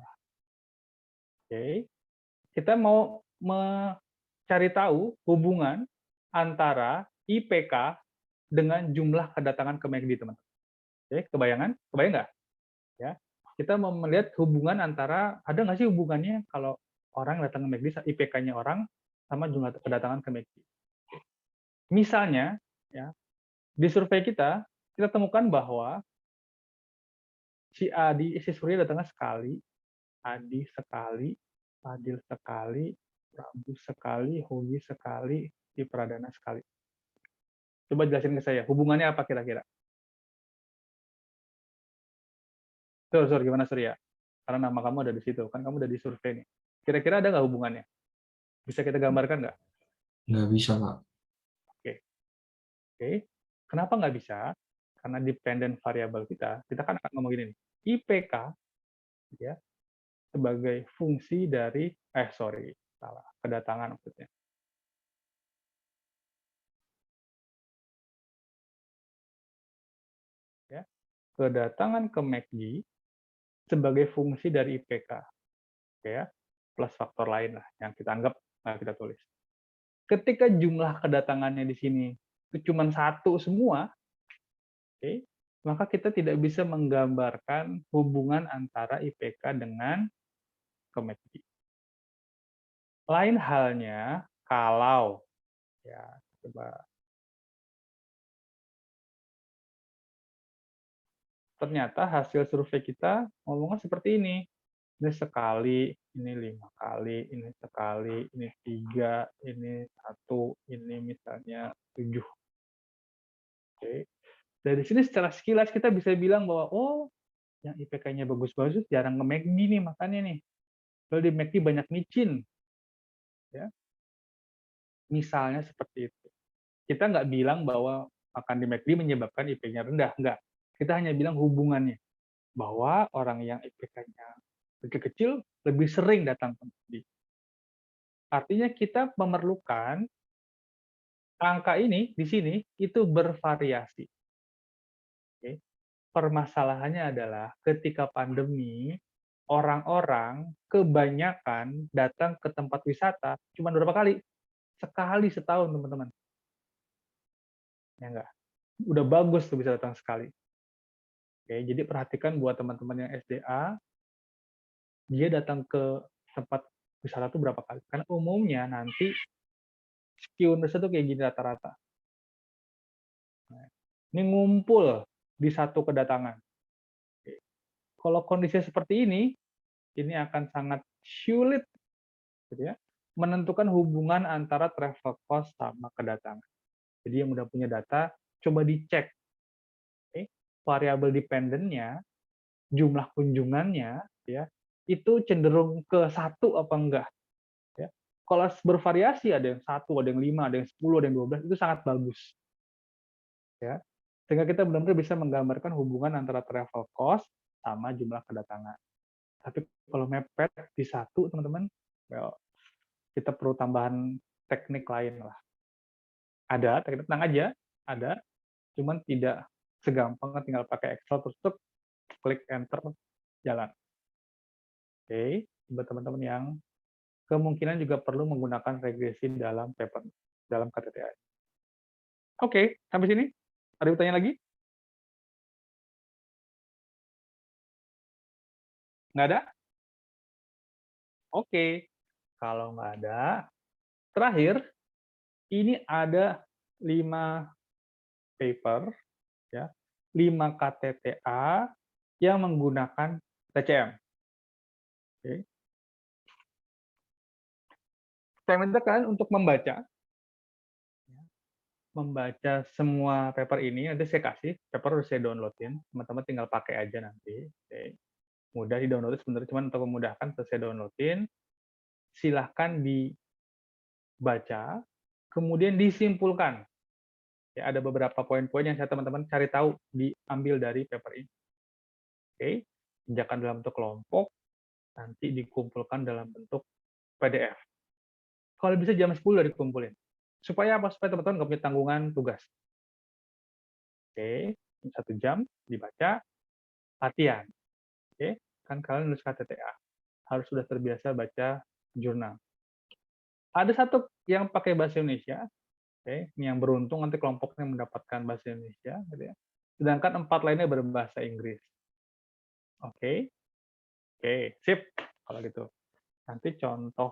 Oke. Kita mau mencari tahu hubungan antara IPK dengan jumlah kedatangan ke McD, teman-teman. Oke, kebayang nggak? Ya, kita mau melihat hubungan antara, ada nggak sih hubungannya kalau orang datang ke McD, IPK-nya orang sama jumlah kedatangan ke McD. Misalnya, ya, di survei kita temukan bahwa si Surya datangnya sekali, Adi sekali, Fadil sekali, Prabu sekali, Hogi sekali, di Pradana sekali. Coba jelasin ke saya, hubungannya apa kira-kira? Sur, gimana Surya? Karena nama kamu ada di situ, kan kamu udah di survei nih. Kira-kira ada nggak hubungannya? Bisa kita gambarkan nggak? Nggak bisa, Pak. Oke. Kenapa nggak bisa? Karena dependent variable kita kan akan ngomong gini nih, IPK ya, sebagai fungsi dari, salah, kedatangan maksudnya. Ya, kedatangan ke McD sebagai fungsi dari IPK, ya, plus faktor lain lah yang kita anggap, kita tulis. Ketika jumlah kedatangannya di sini itu cuma 1 semua, oke, maka kita tidak bisa menggambarkan hubungan antara IPK dengan ke McD. Lain halnya kalau, ya, coba, ternyata hasil survei kita ngomongnya seperti ini. Ini sekali, ini 5 kali, ini sekali, ini 3, ini 1, ini misalnya 7. Oke. Dari sini secara sekilas kita bisa bilang bahwa, oh, yang IPK-nya bagus-bagus jarang ke McD nih, makanya nih. Kalau di McD banyak micin. Ya. Misalnya seperti itu. Kita nggak bilang bahwa makan di McD menyebabkan IP-nya rendah, enggak. Kita hanya bilang hubungannya. Bahwa orang yang IPK-nya kecil lebih sering datang ke McD. Artinya kita memerlukan angka ini di sini itu bervariasi. Oke. Permasalahannya adalah ketika pandemi, orang-orang kebanyakan datang ke tempat wisata cuma berapa kali? Sekali setahun, teman-teman. Ya enggak? Udah bagus tuh bisa datang sekali. Oke, jadi perhatikan buat teman-teman yang SDA, dia datang ke tempat wisata itu berapa kali? Karena umumnya nanti skewness itu kayak gini rata-rata. Nah, ini ngumpul di satu kedatangan. Oke. Kalau kondisinya seperti ini akan sangat sulit, gitu ya, menentukan hubungan antara travel cost sama kedatangan. Jadi yang udah punya data, coba dicek. Oke. Variabel dependent-nya, jumlah kunjungannya, ya, itu cenderung ke 1 apa enggak. Ya. Kalau bervariasi, ada yang 1, ada yang 5, ada yang 10, ada yang 12, itu sangat bagus. Ya. Sehingga kita benar-benar bisa menggambarkan hubungan antara travel cost sama jumlah kedatangan. Tapi kalau mepet di 1, teman-teman, well, kita perlu tambahan teknik lain lah. Ada, teknik tenang aja, ada, cuman tidak segampang tinggal pakai Excel terus klik enter jalan. Oke, buat teman-teman yang kemungkinan juga perlu menggunakan regresi dalam paper, dalam KTTI. Oke, sampai sini. Ada pertanyaan lagi? Nggak ada? Oke, kalau nggak ada, terakhir, ini ada 5 paper, ya, 5 KTTA yang menggunakan TCM. Oke. Saya minta kalian untuk membaca semua paper ini. Nanti saya kasih, paper harus saya downloadin. Teman-teman tinggal pakai aja nanti. Oke. Mudah di-download sebenarnya, cuma untuk memudahkan, saya downloadin. Silahkan baca, kemudian disimpulkan. Ya, ada beberapa poin-poin yang saya teman-teman cari tahu diambil dari paper ini. Oke, kerjakan dalam bentuk kelompok, nanti dikumpulkan dalam bentuk PDF. Kalau bisa jam 10 udah dikumpulin. Supaya apa? Supaya teman-teman nggak punya tanggungan tugas. Oke, 1 jam dibaca, latihan. Oke, kan kalian nulis KTTA. Harus sudah terbiasa baca jurnal. Ada satu yang pakai bahasa Indonesia, oke, ini yang beruntung nanti kelompoknya mendapatkan bahasa Indonesia, gitu ya. Sedangkan 4 lainnya berbahasa Inggris. Oke, sip. Kalau gitu, nanti contoh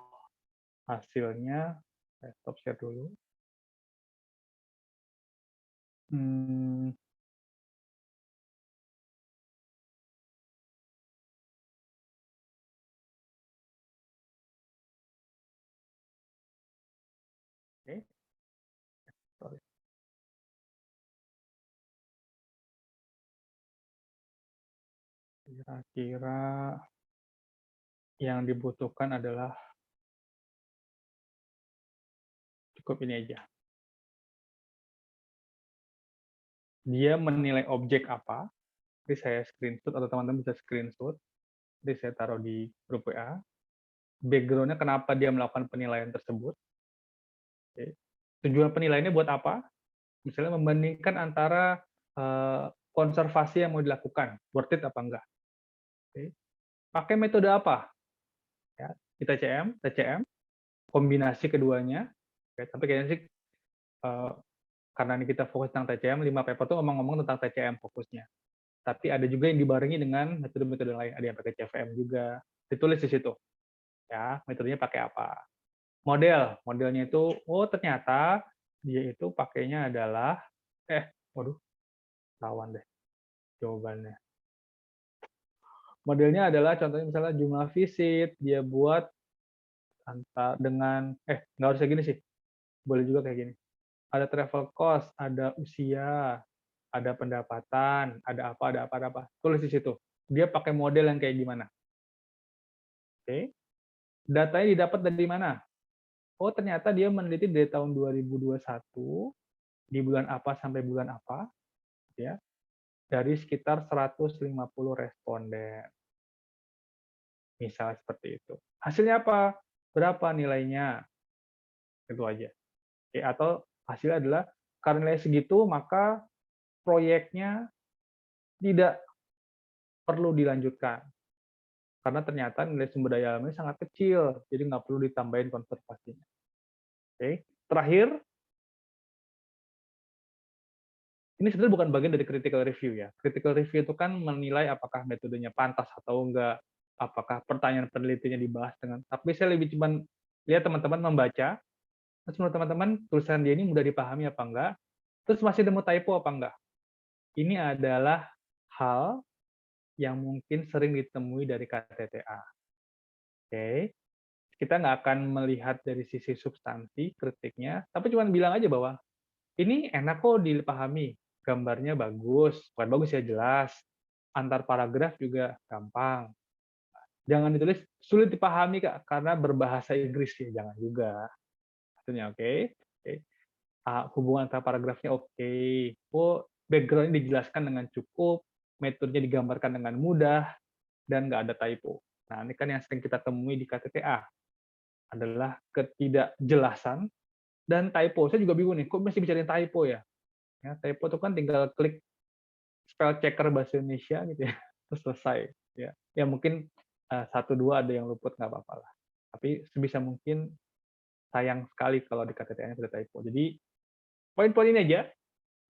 hasilnya, saya stop share dulu. Oke, sorry. Kira-kira yang dibutuhkan adalah cukup ini aja. Dia menilai objek apa, nanti saya screenshot atau teman-teman bisa screenshot, nanti saya taruh di grup WA. Background-nya kenapa dia melakukan penilaian tersebut. Oke. Tujuan penilaiannya buat apa? Misalnya membandingkan antara konservasi yang mau dilakukan, worth it apa enggak. Oke. Pakai metode apa? Ya, TCM, kombinasi keduanya. Oke, tapi kayaknya sih karena ini kita fokus tentang TCM, 5 paper itu ngomong-ngomong tentang TCM fokusnya. Tapi ada juga yang dibarengi dengan metode-metode lain. Ada yang pakai CVM juga. Ditulis di situ. Ya, metodenya pakai apa. Modelnya itu, oh ternyata dia itu pakainya adalah, waduh, lawan deh jawabannya. Modelnya adalah contohnya misalnya jumlah visit, dia buat dengan, nggak harus kayak gini sih. Boleh juga kayak gini. Ada travel cost, ada usia, ada pendapatan, ada apa. Tulis di situ. Dia pakai model yang kayak gimana. Oke. Datanya didapat dari mana? Oh, ternyata dia meneliti dari tahun 2021, di bulan apa sampai bulan apa, ya, dari sekitar 150 responden. Misal seperti itu. Hasilnya apa? Berapa nilainya? Itu aja. Oke, atau hasilnya adalah, karena nilai segitu, maka proyeknya tidak perlu dilanjutkan. Karena ternyata nilai sumber daya alamnya sangat kecil, jadi nggak perlu ditambahin konservasinya. Oke. Terakhir, ini sebenarnya bukan bagian dari critical review ya. Critical review itu kan menilai apakah metodenya pantas atau enggak, apakah pertanyaan penelitiannya dibahas dengan. Tapi saya lebih cuma lihat teman-teman membaca, terus menurut teman-teman tulisan dia ini mudah dipahami apa enggak, terus masih nemu typo apa enggak. Ini adalah hal yang mungkin sering ditemui dari KTTA. Oke. Kita nggak akan melihat dari sisi substansi kritiknya, tapi cuma bilang aja bahwa ini enak kok dipahami, gambarnya bagus, bukan bagus ya, jelas, antar paragraf juga gampang. Jangan ditulis sulit dipahami Kak, karena berbahasa Inggris ya, jangan juga. Maksudnya oke. Hubungan antar paragrafnya oke. Oh, background-nya dijelaskan dengan cukup, metodenya digambarkan dengan mudah, dan nggak ada typo. Nah, ini kan yang sering kita temui di KTTA, adalah ketidakjelasan dan typo. Saya juga bingung nih, kok masih bicarain typo ya? Ya, typo itu kan tinggal klik spell checker bahasa Indonesia gitu ya, terus selesai. Ya mungkin 1-2 ada yang luput, nggak apa-apa lah. Tapi sebisa mungkin sayang sekali kalau di KTTA-nya sudah typo. Jadi poin-poin ini aja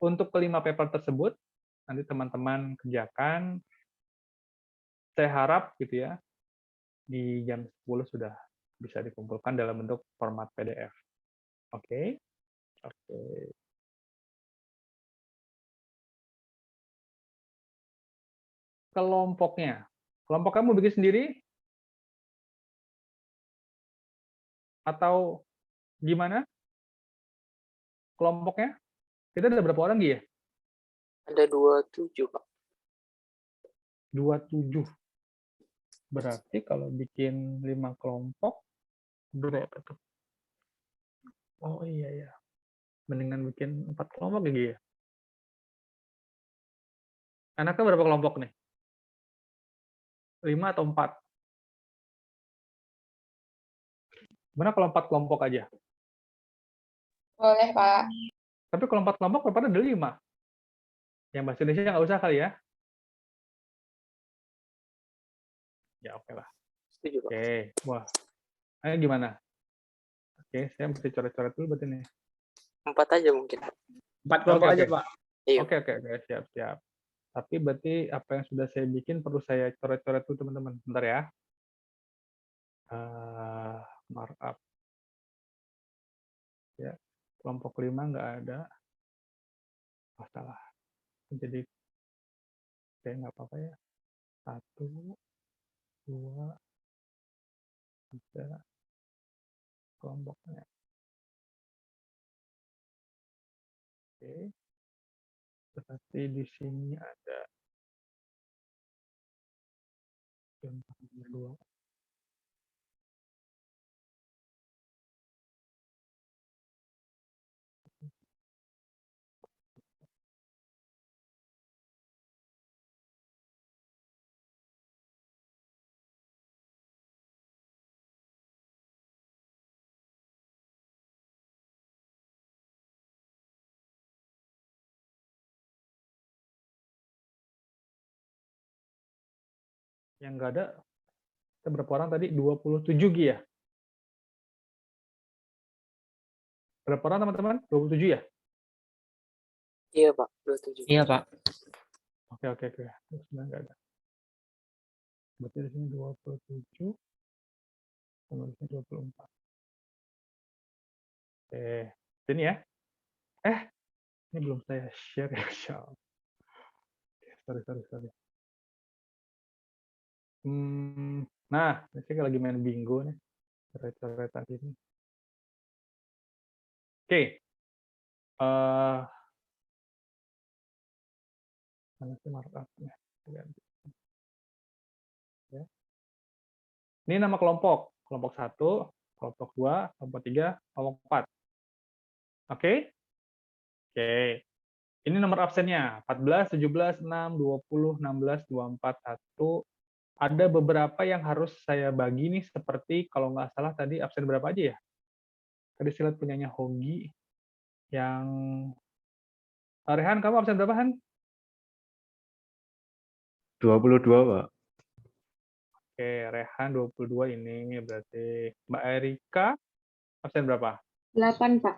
untuk kelima paper tersebut. Nanti teman-teman kerjakan. Saya harap gitu ya, di jam 10 sudah bisa dikumpulkan dalam bentuk format PDF. Oke. Kelompoknya. Kelompok kamu bikin sendiri? Atau gimana? Kelompoknya? Kita ada berapa orang, Gi ya? Ada 27, Pak. 27. Berarti kalau bikin 5 kelompok, berapa tuh? Oh iya ya. Mendingan bikin 4 kelompok ya, Gi, ya? Anaknya berapa kelompok nih? 5 atau 4? Gimana kalau 4 kelompok aja? Boleh, Pak. Tapi kalau 4 kelompok berarti ada 5. Yang bahasa Indonesia nggak usah kali ya? Ya oke lah. Setuju, Pak. Oke. Wah. Ayo gimana? Oke, saya mesti coret-coret dulu berarti nih. 4 aja mungkin. 4 kelompok Oke, aja, oke. Pak. Iya. Oke, siap, siap. Tapi berarti apa yang sudah saya bikin perlu saya coret-coret dulu, teman-teman. Bentar ya. Markup. Ya, kelompok 5 nggak ada. Masalah. Jadi, oke, nggak apa-apa ya. 1, 2, 3 kelompoknya. Oke. Berarti di sini ada contoh nomor 2. Yang nggak ada, kita berapa orang tadi? 27 Gi ya? Berapa orang teman-teman? 27 ya? Iya, Pak. 27. Iya, Pak. Oke. Terus nggak ada. Berarti di sini 27, sama di sini 24. Oke, sini ya. Ini belum saya share ya, Syal. Sorry. Nah, ini saya lagi main bingo nih. Coret-coretan ini. Oke. Mana sih markupnya? Ganti. Ya. Ini nama kelompok. Kelompok 1, kelompok 2, kelompok 3, kelompok 4. Oke? Oke. Ini nomor absennya. 14, 17, 6, 20, 16, 24, 1. Ada beberapa yang harus saya bagi nih, seperti kalau nggak salah tadi absen berapa aja ya? Tadi saya lihat punyanya Hogi. Yang Rehan, kamu absen berapa, Han? 22, Pak. Oke, Rehan 22 ini berarti. Mbak Erika absen berapa? 8, Pak.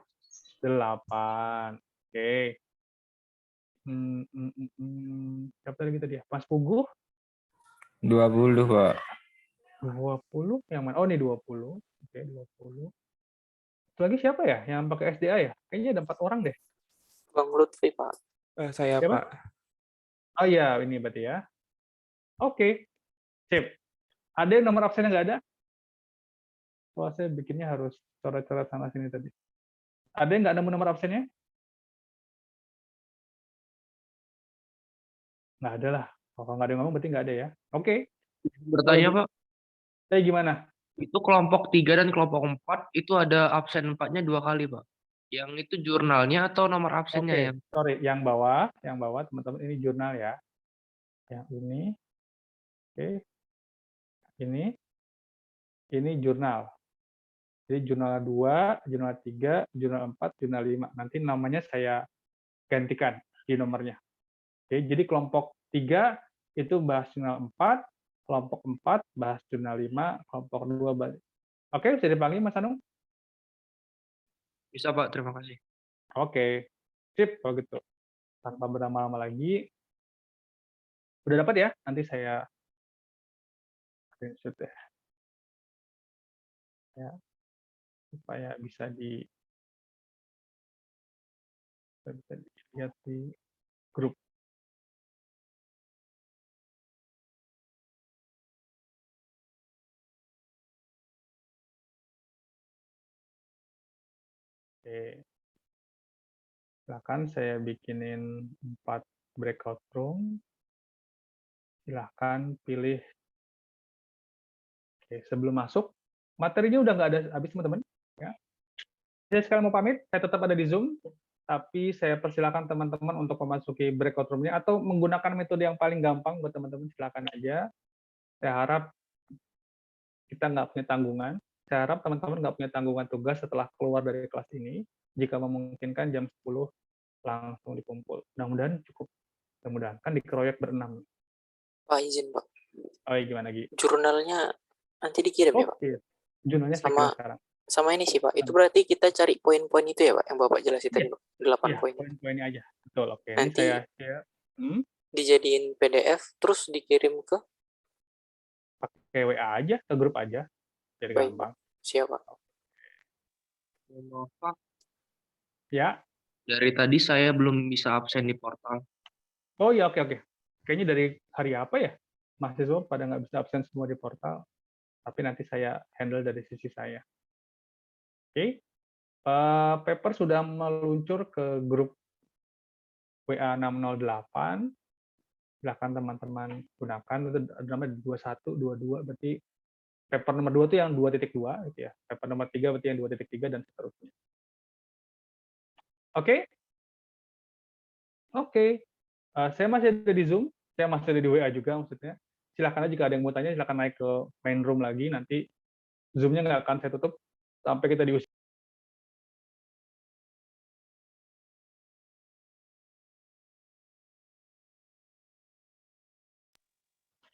8. Oke. Siapa lagi tadi ya? Mas Puguh 20, Pak. 20. Yang mana? Oh, ini 20. Oke, 20. Satu lagi siapa ya yang pakai SDA ya? Kayaknya ada 4 orang deh. Bang Lutfi, Pak. Saya, Siapa? Pak. Oh iya, ini berarti ya. Oke, sip. Ada yang nomor absennya nggak ada? Wah, saya bikinnya harus coret-coret sana sini tadi. Ada yang nggak nemu nomor absennya? Nggak ada lah. Kalau nggak ada yang ngomong berarti nggak ada ya. Oke. Bertanya, Pak, Gimana? itu kelompok 3 dan kelompok 4 itu ada absen 4-nya 2 kali, Pak. Yang itu jurnalnya atau nomor absennya Oke, yang sorry. Yang bawah teman-teman ini jurnal ya. Yang ini, oke. Ini jurnal. Jadi jurnal 2, jurnal 3, jurnal 4, jurnal 5. Nanti namanya saya gantikan di nomornya. Oke, jadi kelompok 3 itu bahas jurnal 4, kelompok 4 bahas jurnal 5, kelompok 2 bahas. Oke, bisa dipanggil Mas Anung? bisa, Pak? Terima kasih. Oke, sip kalau gitu. Tanpa berlama-lama lagi. Udah dapat ya? Nanti saya screenshot ya. Ya, supaya bisa dilihat di grup. Oke. Silakan saya bikinin 4 breakout room. Silahkan pilih. Oke, sebelum masuk, materinya udah nggak ada habis, teman-teman. Ya. Saya sekarang mau pamit, saya tetap ada di Zoom, tapi saya persilakan teman-teman untuk memasuki breakout room-nya atau menggunakan metode yang paling gampang buat teman-teman, silakan aja. Saya harap kita nggak punya tanggungan. Saya harap teman-teman nggak punya tanggungan tugas setelah keluar dari kelas ini. Jika memungkinkan jam 10 langsung dikumpul. Mudah-mudahan cukup. Mudah-mudahan. Kan dikeroyok berenam. Pak izin Pak, Oh, iya, gimana, Gi? jurnalnya nanti dikirim ya Pak? Oke. Jurnalnya saya Sama kirim sekarang. sama ini sih Pak, itu berarti kita cari poin-poin itu ya Pak, yang Bapak jelasin tadi Pak, 8 Iya, poin. poin-poinnya aja. Betul, oke. Ini Nanti saya share. dijadiin PDF terus dikirim ke Pakai WA aja, ke grup aja. Jadi Baik, gampang. siapa? Pak, Ya. dari tadi saya belum bisa absen di portal. Oh iya, oke. Kayaknya dari hari apa ya? Mahasiswa pada nggak bisa absen semua di portal. Tapi nanti saya handle dari sisi saya. Oke. Paper sudah meluncur ke grup WA 608. Silakan teman-teman gunakan. Itu namanya 21, 22, berarti paper nomor 2 itu yang 2.2 gitu ya. Paper nomor 3 berarti yang 2.3 dan seterusnya. Oke? Oke. Saya masih ada di Zoom, saya masih ada di WA juga maksudnya. Silakan aja jika ada yang mau tanya, silakan naik ke main room lagi, nanti Zoom-nya nggak akan saya tutup sampai kita diusir.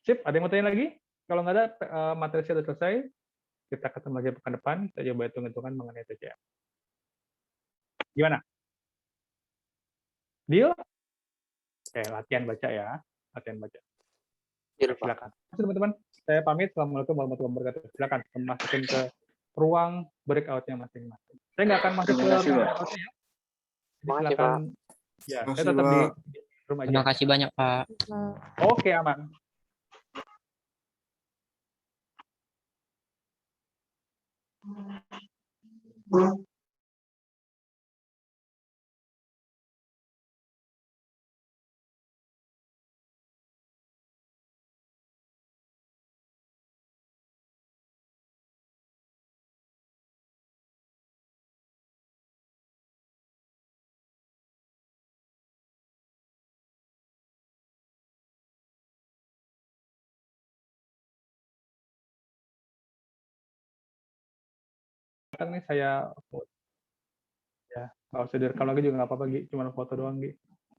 Sip, ada yang mau tanya lagi? Kalau nggak ada, materi saya sudah selesai. Kita ketemu lagi pekan depan, saya coba hitung-hitungan mengenai TCM. Gimana? Deal? Oke, latihan baca ya. Latihan baca. Deal, Pak. Silakan. Teman-teman, saya pamit. Assalamualaikum warahmatullahi wabarakatuh. Silakan masukin ke ruang breakout-nya masing-masing. Saya nggak akan masuk ke Terima kasih, ruang Pak. breakout-nya ya. Jadi Makasih, silakan. Pak. Ya, Makasih, saya tetap Pak. di room aja. Terima kasih banyak, Pak. Oke, aman. Kan nih saya foto. Ya, nggak usah direkam lagi juga nggak apa-apa, Gi. Cuma foto doang, Gi.